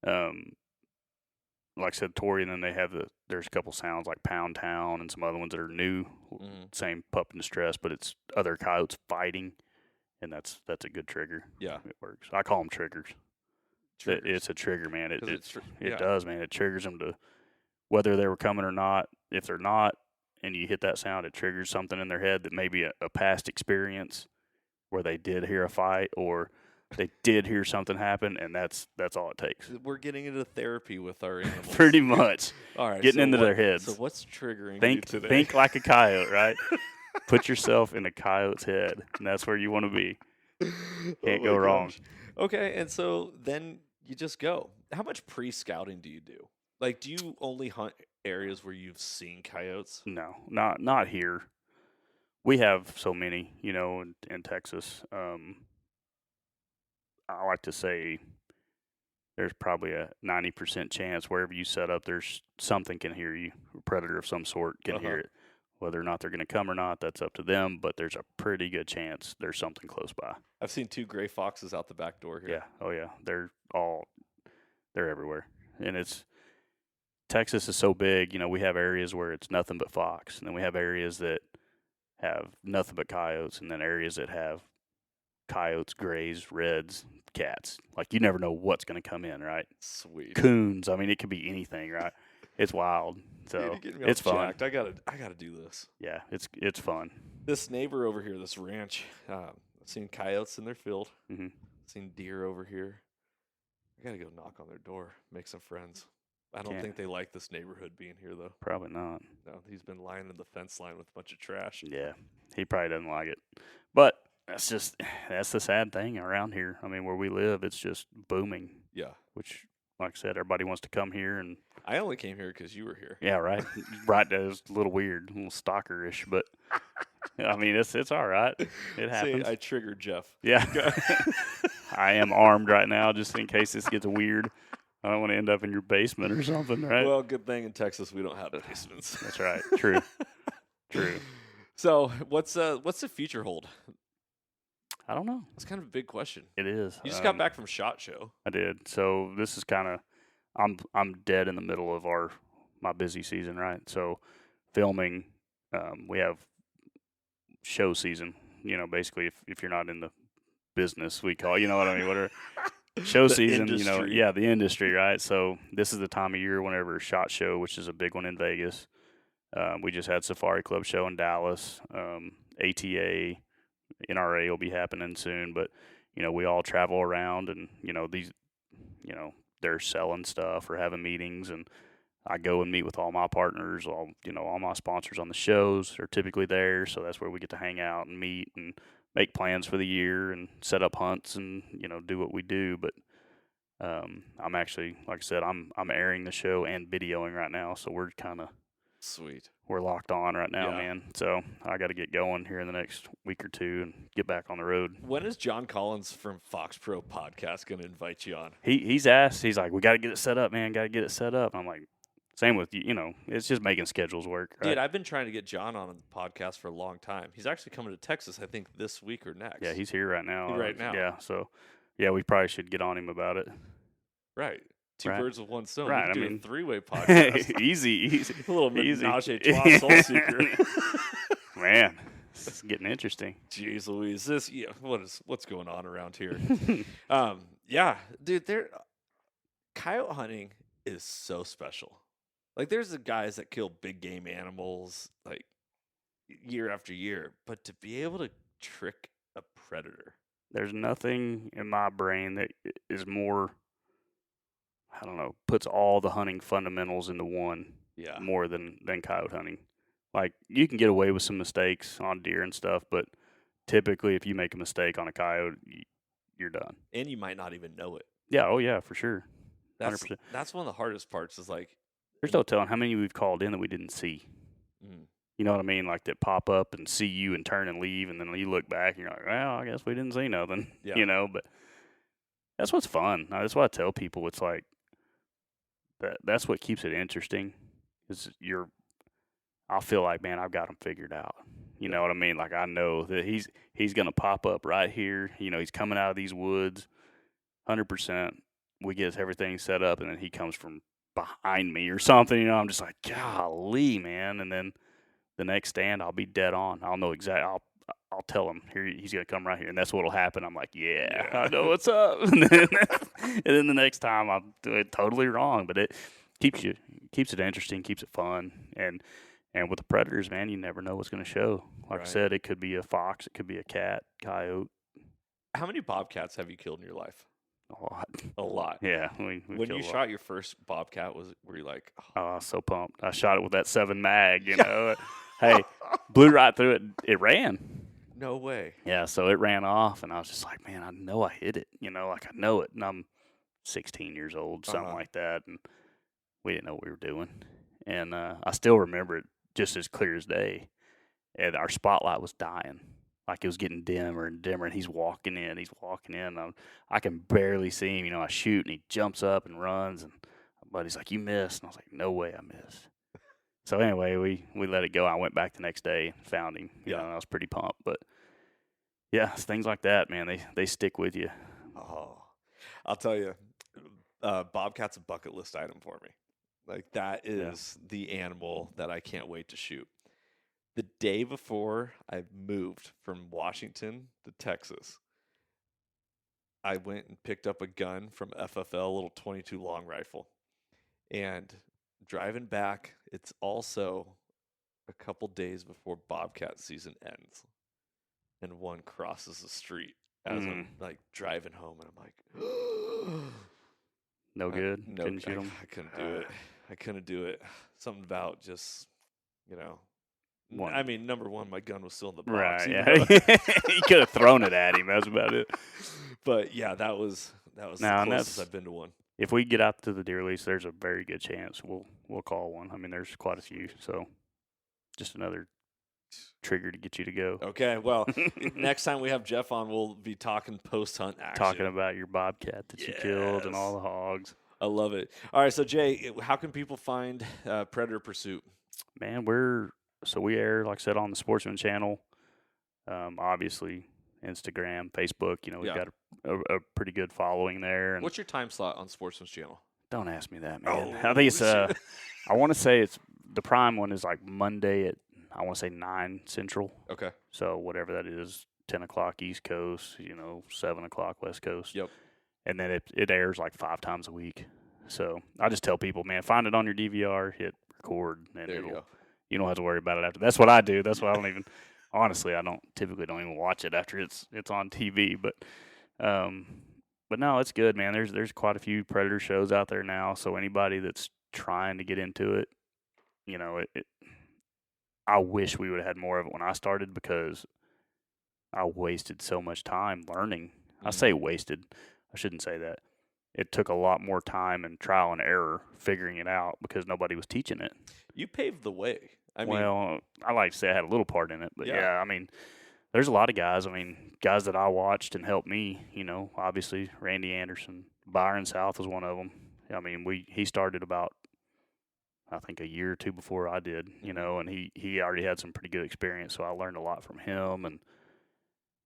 B: Like I said, Tori, and then they have there's a couple sounds like Pound Town and some other ones that are new, same pup in distress, but it's other coyotes fighting, and that's a good trigger.
A: Yeah,
B: it works. I call them triggers. It's a trigger, man. It does, man. It triggers them to whether they were coming or not. If they're not, and you hit that sound, it triggers something in their head that may be a past experience where they did hear a fight or they did hear something happen, and that's all it takes.
A: We're getting into therapy with our animals.
B: Pretty much.
A: All right.
B: Getting into their heads.
A: So what's triggering you today?
B: Think like a coyote, right? Put yourself in a coyote's head, and that's where you want to be. Can't go wrong.
A: Okay, and so then you just go. How much pre-scouting do you do? Like, do you only hunt areas where you've seen coyotes?
B: No, not here. We have so many, in Texas. I like to say there's probably a 90% chance wherever you set up, there's something can hear you. A predator of some sort can hear it. Whether or not they're going to come or not, that's up to them, but there's a pretty good chance there's something close by.
A: I've seen 2 gray foxes out the back door here.
B: Yeah. Oh, yeah. They're everywhere. And Texas is so big, we have areas where it's nothing but fox, and then we have areas that have nothing but coyotes, and then areas that have coyotes, grays, reds, cats. Like, you never know what's going to come in, right?
A: Sweet.
B: Coons. I mean, it could be anything, right? It's wild. So it's fun.
A: I gotta do this.
B: Yeah, it's fun.
A: This neighbor over here, this ranch, I've seen coyotes in their field.
B: Mm-hmm.
A: Seen deer over here. I gotta go knock on their door, make some friends. I don't think they like this neighborhood being here, though.
B: Probably not.
A: No, he's been lying in the fence line with a bunch of trash.
B: Yeah, he probably doesn't like it. But that's the sad thing around here. I mean, where we live, it's just booming.
A: Yeah.
B: Which, like I said, everybody wants to come here. And
A: I only came here because you were here.
B: Yeah, right. Right. It was a little weird, a little stalker-ish, but I mean, it's all right. It happens.
A: See, I triggered Jeff.
B: Yeah. I am armed right now just in case this gets weird. I don't want to end up in your basement or something, right?
A: Well, good thing in Texas we don't have basements.
B: That's right. True.
A: So, what's the future hold?
B: I don't know.
A: It's kind of a big question.
B: It is.
A: You just got back from SHOT Show.
B: I did. So this is kind of, I'm dead in the middle of my busy season, right? So filming, we have show season. Basically, if you're not in the business, we call, you know what I mean? Whatever. Show season,
A: industry.
B: The industry, right? So this is the time of year whenever SHOT Show, which is a big one in Vegas. We just had Safari Club show in Dallas. ATA, NRA will be happening soon, but we all travel around, and these, they're selling stuff or having meetings, and I go and meet with all my partners. All my sponsors on the shows are typically there, so that's where we get to hang out and meet and make plans for the year and set up hunts and do what we do. But I'm actually, like I said, I'm airing the show and videoing right now, so we're kind of
A: sweet.
B: We're locked on right now,
A: Yeah.
B: man. So I got to get going here in the next week or two and get back on the road.
A: When is John Collins from Fox Pro Podcast going to invite you on?
B: He's asked. He's like, we got to get it set up, man. Got to get it set up. And I'm like, same with you. It's just making schedules work. Right?
A: Dude, I've been trying to get John on the podcast for a long time. He's actually coming to Texas, I think, this week or next.
B: Yeah, he's here right now.
A: Right now.
B: Yeah, so, yeah, we probably should get on him about it.
A: Right. Two birds with one stone.
B: Right.
A: We can do a 3-way podcast.
B: Easy.
A: A little
B: easy.
A: menage a trois soul seeker.
B: Man, It's getting interesting.
A: Jeez Louise, what's going on around here? Yeah, dude, coyote hunting is so special. Like, there's the guys that kill big game animals like year after year, but to be able to trick a predator,
B: There's nothing in my brain that is more, I don't know, puts all the hunting fundamentals into one
A: yeah,
B: more than coyote hunting. Like, you can get away with some mistakes on deer and stuff, but typically if you make a mistake on a coyote, you're done.
A: and you might not even know it.
B: Yeah, oh yeah, for sure.
A: That's
B: 100%.
A: that's one of the hardest parts. Is like,
B: There's no telling how many we've called in that we didn't see.
A: mm,
B: You know what I mean? Like, that pop up and see you and turn and leave, and then you look back and you're like, well, I guess we didn't see nothing.
A: Yeah.
B: You know, but that's what's fun. That's why I tell people it's like that's what keeps it interesting. Is I'll feel like, man, I've got him figured out. You know what I mean? Like, I know that he's gonna pop up right here. You know, he's coming out of these woods, 100%. We get everything set up, and then he comes from behind me or something. You know, I'm just like, golly, man. And then the next stand, I'll be dead on. I'll know exactly. I'll tell him here he's gonna come right here, and that's what'll happen. I'm like, yeah. I know what's up. And then the next time I'll do it totally wrong. But it keeps it interesting, keeps it fun, and with the predators, man, you never know what's gonna show. Like I said, it could be a fox, it could be a cat, coyote.
A: How many bobcats have you killed in your life?
B: A lot.
A: A lot.
B: Yeah. We
A: When you shot your first bobcat, were you like,
B: oh, I was so pumped. I shot it with that 7 mag, you know. Hey, blew right through it. It ran.
A: no way?
B: Yeah, so it ran off, and I was just like, man, I know I hit it. You know, like, I know it. And I'm 16 years old, something like that, and we didn't know what we were doing. And I still remember it just as clear as day. And our spotlight was dying. Like, it was getting dimmer and dimmer, and he's walking in. I can barely see him. You know, I shoot, and he jumps up and runs, and my buddy's like, you missed. And I was like, no way I missed. So anyway, we let it go. I went back the next day and found him. You know, and I was pretty pumped. But, yeah, it's things like that, man. They stick with you.
A: Oh, I'll tell you, bobcat's a bucket list item for me. Like, that is the animal that I can't wait to shoot. The day before I moved from Washington to Texas, I went and picked up a gun from FFL, a little 22 long rifle. And driving back, it's also a couple days before bobcat season ends. And one crosses the street as I'm like driving home, and I'm like,
B: no good.
A: No,
B: couldn't shoot him.
A: I couldn't do it. I couldn't do it. Something about just, you know. I mean, number one, my gun was still in the box.
B: Right, yeah. You could have thrown it at him. That's about it.
A: But, yeah, that was the closest I've been to one.
B: If we get out to the deer lease, there's a very good chance we'll call one. I mean, there's quite a few. So just another trigger to get you to go.
A: Okay, well, next time we have Jeff on, we'll be talking post-hunt action.
B: Talking about your bobcat that you killed and all the hogs.
A: I love it. All right, so, Jay, how can people find Predator Pursuit?
B: Man, we air, like I said, on the Sportsman Channel. Obviously, Instagram, Facebook. You know, we've got a pretty good following there. And
A: what's your time slot on Sportsman's Channel?
B: Don't ask me that, man. I think it's I want to say it's the prime one is like Monday at, I want to say 9 Central.
A: Okay.
B: So whatever that is, 10 o'clock East Coast, 7 o'clock West Coast.
A: Yep.
B: And then it airs like 5 times a week. So I just tell people, man, find it on your DVR, hit record, and you don't have to worry about it after. That's what I do. That's why I don't even, honestly, I typically don't even watch it after it's on TV. But no, it's good, man. There's quite a few Predator shows out there now. So anybody that's trying to get into it, I wish we would have had more of it when I started, because I wasted so much time learning. I say wasted. I shouldn't say that. It took a lot more time and trial and error figuring it out because nobody was teaching it.
A: You paved the way. I
B: like to say I had a little part in it, but I mean, there's a lot of guys. I mean, guys that I watched and helped me, obviously Randy Anderson, Byron South was one of them. I mean, he started about, I think, a year or two before I did, and he already had some pretty good experience. So I learned a lot from him and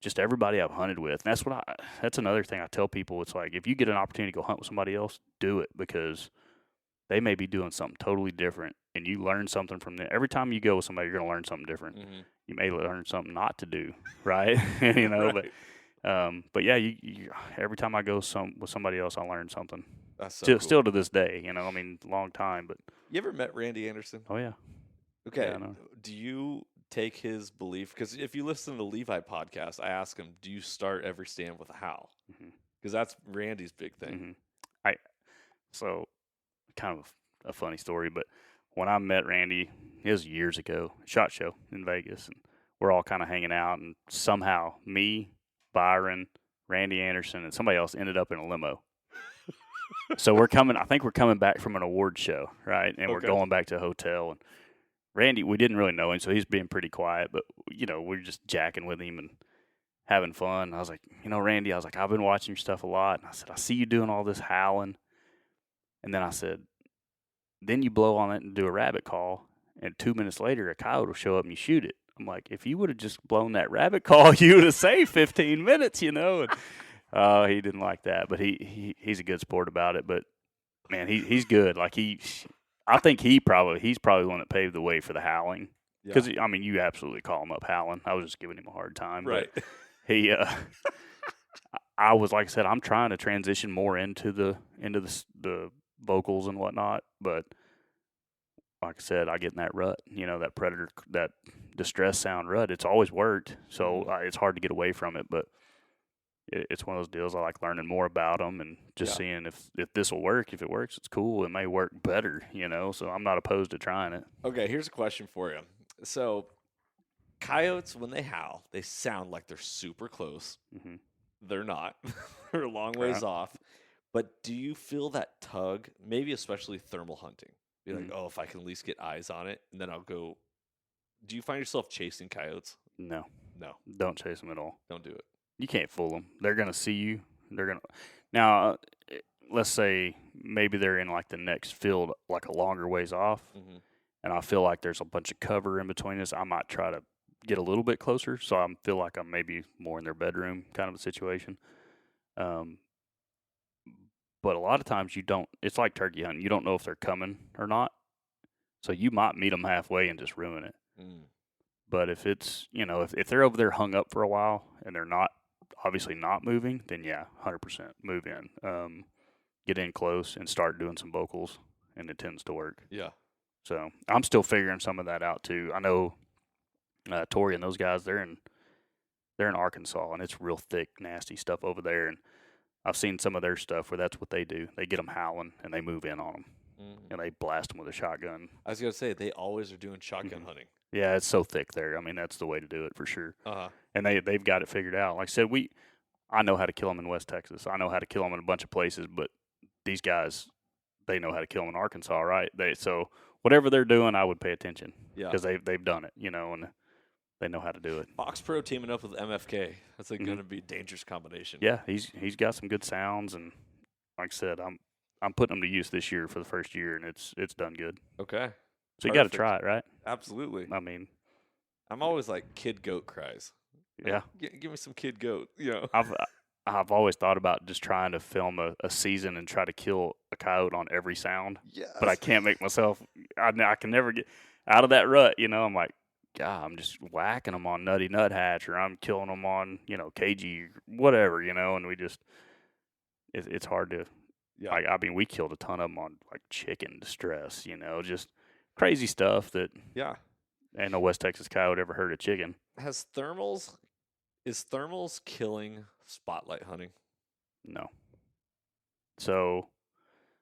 B: just everybody I've hunted with. And that's another thing I tell people. It's like, if you get an opportunity to go hunt with somebody else, do it, because they may be doing something totally different, and you learn something from them. Every time you go with somebody, you're going to learn something different. you may learn something not to do, right? You know,
A: Right.
B: but yeah, you every time I go with somebody else, I learn something.
A: That's so
B: Still,
A: cool.
B: still to this day, you know, I mean, long time, but
A: You ever met Randy Anderson?
B: oh yeah,
A: Okay.
B: yeah, I know.
A: Do you take his belief? Because if you listen to the Levi podcast, I ask him, do you start every stand with a howl?
B: hmm
A: Because that's Randy's big thing.
B: hmm I so kind of a funny story, but when I met Randy, it was years ago, SHOT Show in Vegas, and we're all kind of hanging out, and somehow me, Byron, Randy Anderson, and somebody else ended up in a limo. So we're coming. I think we're coming back from an award show, right? And we're
A: Okay.
B: going back to a hotel. And Randy, we didn't really know him, so he's being pretty quiet. But you know, we're just jacking with him and having fun. I was like, you know, Randy, I was like, I've been watching your stuff a lot, and I said, I see you doing all this howling. And then I said, then you blow on it and do a rabbit call, and 2 minutes later, a coyote will show up and you shoot it. I'm like, if you would have just blown that rabbit call, you would have saved 15 minutes, you know. And he didn't like that, but he's a good sport about it. But man, he's good. Like I think he's probably the one that paved the way for the howling.
A: Yeah.
B: Because I mean, you absolutely call him up howling. I was just giving him a hard time.
A: Right.
B: But he, I was, like I said, I'm trying to transition more into the vocals and whatnot. But like I said, I get in that rut. You know, that predator, that distress sound rut. It's always worked, so it's hard to get away from it. But it's one of those deals. I like learning more about them and just seeing if this will work. If it works, it's cool. It may work better, you know. So I'm not opposed to trying it.
A: Okay, here's a question for you. So, coyotes, when they howl, they sound like they're super close.
B: Mm-hmm.
A: They're not. They're a long ways off. But do you feel that tug, maybe especially thermal hunting? Be like, oh, if I can at least get eyes on it, and then I'll go. Do you find yourself chasing coyotes?
B: No,
A: No,
B: don't chase them at all.
A: don't do it.
B: You can't fool them. They're gonna see you. Now. Let's say maybe they're in like the next field, like a longer ways off, and I feel like there's a bunch of cover in between us. I might try to get a little bit closer, so I feel like I'm maybe more in their bedroom kind of a situation. But a lot of times you don't. It's like turkey hunting. You don't know if they're coming or not, so you might meet them halfway and just ruin it. But if it's, you know, if they're over there hung up for a while and they're not obviously not moving, then yeah, 100% move in. Get in close and start doing some vocals, and it tends to work.
A: Yeah.
B: So I'm still figuring some of that out too. I know Tori and those guys, they're in Arkansas, and it's real thick, nasty stuff over there. And I've seen some of their stuff where that's what they do. They get them howling and they move in on them, and they blast them with a shotgun.
A: I was gonna say they always are doing shotgun hunting.
B: Yeah, it's so thick there. I mean, that's the way to do it for sure. And they've got it figured out. Like I said, I know how to kill them in West Texas. I know how to kill them in a bunch of places, but these guys, they know how to kill them in Arkansas, right? So whatever they're doing, I would pay attention because they've done it, you know, and they know how to do it.
A: Fox Pro teaming up with MFK. That's going to be a dangerous combination.
B: Yeah, he's got some good sounds, and like I said, I'm putting them to use this year for the first year, and it's done good.
A: Okay.
B: So you got to try it, right?
A: Absolutely.
B: I mean,
A: I'm always like kid goat cries.
B: Yeah.
A: Give me some kid goat. You know.
B: I've always thought about just trying to film a season and try to kill a coyote on every sound.
A: Yes.
B: But I can't make myself. I can never get out of that rut. You know, I'm like, God, I'm just whacking them on Nutty Nuthatch, or I'm killing them on, you know, KG, whatever, you know. And we just, it's hard to. Yeah. I mean, we killed a ton of them on like chicken distress. You know, just crazy stuff that.
A: Yeah.
B: Ain't no West Texas coyote ever hurt a chicken.
A: Is thermals killing spotlight hunting?
B: No. So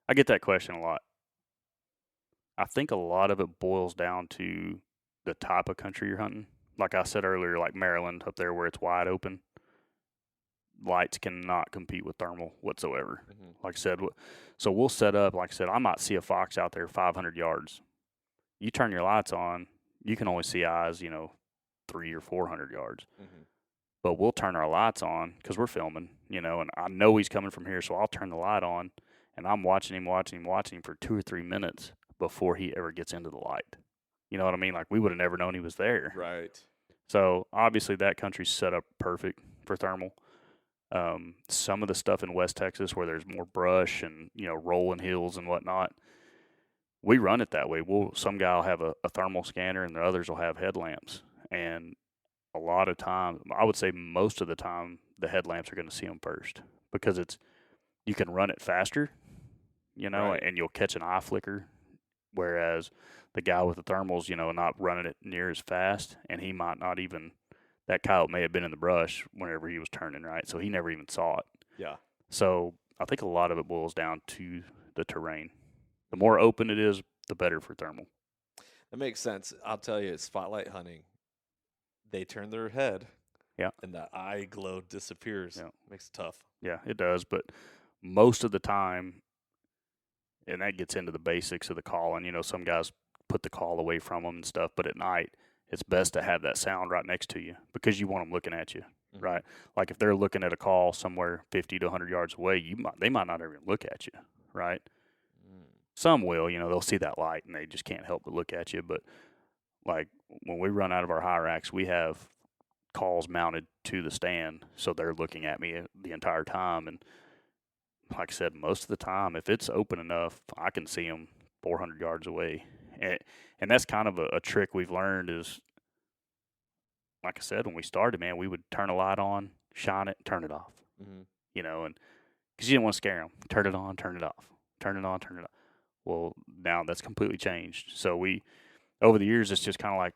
B: I get that question a lot. I think a lot of it boils down to the type of country you're hunting. Like I said earlier, like Maryland up there where it's wide open, lights cannot compete with thermal whatsoever. Like I said, so we'll set up, like I said, I might see a fox out there 500 yards. You turn your lights on, you can only see eyes, you know, 300 or 400 yards. But we'll turn our lights on because we're filming, you know, and I know he's coming from here, so I'll turn the light on, and I'm watching him for 2 or 3 minutes before he ever gets into the light. You know what I mean? Like, we would have never known he was there.
A: Right.
B: So, obviously, that country's set up perfect for thermal. Some of the stuff in West Texas where there's more brush and, you know, rolling hills and whatnot, we run it that way. Some guy will have a thermal scanner, and the others will have headlamps. And a lot of times, I would say most of the time, the headlamps are going to see them first because you can run it faster,
A: Right.
B: and you'll catch an eye flicker. Whereas the guy with the thermals, not running it near as fast, and he might not even, that coyote may have been in the brush whenever he was turning, right? So he never even saw it.
A: Yeah.
B: So I think a lot of it boils down to the terrain. The more open it is, the better for thermal.
A: That makes sense. I'll tell you, spotlight hunting, they turn their head.
B: Yeah.
A: And that eye glow disappears.
B: Yeah.
A: Makes it tough.
B: Yeah, it does. But most of the time, and that gets into the basics of the calling, some guys put the call away from them and stuff, but at night, it's best to have that sound right next to you because you want them looking at you, right? Like if they're looking at a call somewhere 50 to 100 yards away, they might not even look at you, right? Some will, they'll see that light and they just can't help but look at you. But like when we run out of our Huxwrx, we have calls mounted to the stand, so they're looking at me the entire time. And like I said, most of the time, if it's open enough, I can see them 400 yards away. And that's kind of a trick we've learned is, like I said, when we started, man, we would turn a light on, shine it, turn it off. And because you didn't want to scare them. Turn it on, turn it off. Turn it on, turn it off. Well, now that's completely changed. So over the years, it's just kind of like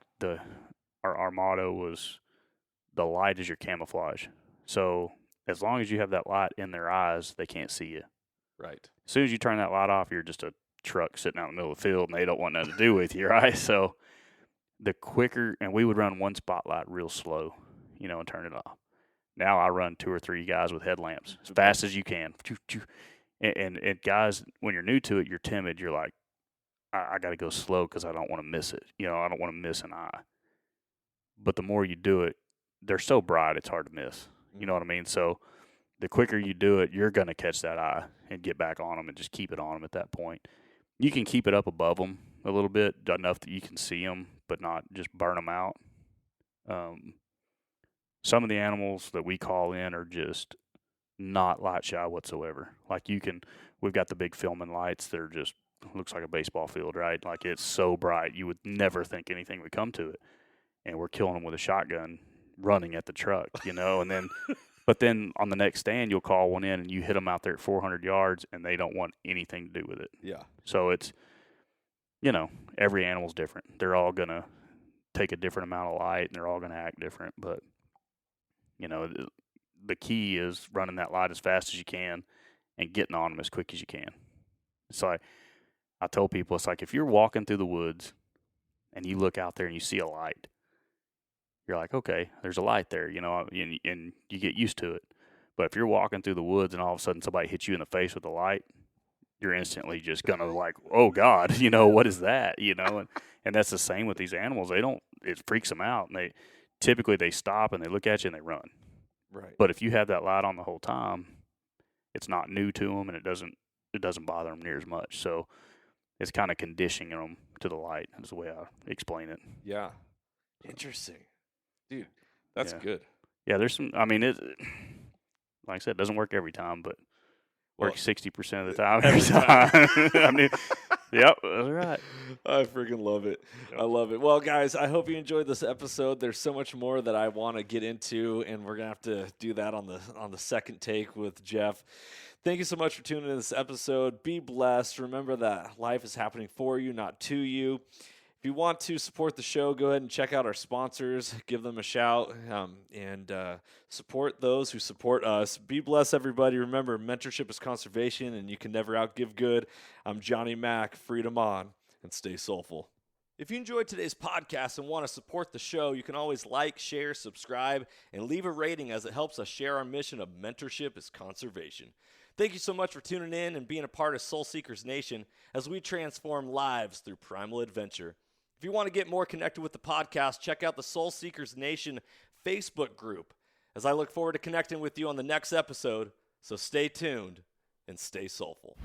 B: our motto was, the light is your camouflage. So as long as you have that light in their eyes, they can't see you.
A: Right.
B: As soon as you turn that light off, you're just a truck sitting out in the middle of the field, and they don't want nothing to do with you, right? So the quicker, and we would run one spotlight real slow, and turn it off. Now I run 2 or 3 guys with headlamps as fast as you can. And guys, when you're new to it, you're timid. You're like, I got to go slow because I don't want to miss it. I don't want to miss an eye. But the more you do it, they're so bright, it's hard to miss. You know what I mean? So the quicker you do it, you're going to catch that eye and get back on them and just keep it on them at that point. You can keep it up above them a little bit, enough that you can see them, but not just burn them out. Some of the animals that we call in are just not light shy whatsoever. Like we've got the big filming lights that are just, looks like a baseball field, right? Like it's so bright, you would never think anything would come to it. And we're killing them with a shotgun running at the truck, and then, but then on the next stand, you'll call one in and you hit them out there at 400 yards and they don't want anything to do with it.
A: Yeah.
B: So it's, every animal's different. They're all going to take a different amount of light and they're all going to act different. But, the key is running that light as fast as you can and getting on them as quick as you can. It's like, I tell people, it's like if you're walking through the woods and you look out there and you see a light, you're like, okay, there's a light there, and you get used to it. But if you're walking through the woods and all of a sudden somebody hits you in the face with a light, you're instantly just going to like, oh God, what is that? And that's the same with these animals. It freaks them out. And they stop and they look at you and they run.
A: Right.
B: But if you have that light on the whole time, it's not new to them and it doesn't bother them near as much. So it's kind of conditioning them to the light is the way I explain it.
A: Yeah. Interesting. Dude, that's good.
B: Yeah, there's some, like I said, it doesn't work every time, but works 60% of the time every time. Yep, that's right.
A: I freaking love it. Yep. I love it. Well, guys, I hope you enjoyed this episode. There's so much more that I want to get into, and we're going to have to do that on the second take with Jeff. Thank you so much for tuning in to this episode. Be blessed. Remember that life is happening for you, not to you. If you want to support the show, go ahead and check out our sponsors. Give them a shout and support those who support us. Be blessed, everybody. Remember, mentorship is conservation, and you can never outgive good. I'm Johnny Mack. Freedom on, and stay soulful. If you enjoyed today's podcast and want to support the show, you can always like, share, subscribe, and leave a rating as it helps us share our mission of mentorship is conservation. Thank you so much for tuning in and being a part of Soul Seekers Nation as we transform lives through primal adventure. If you want to get more connected with the podcast, check out the Soul Seekers Nation Facebook group, as I look forward to connecting with you on the next episode. So stay tuned and stay soulful.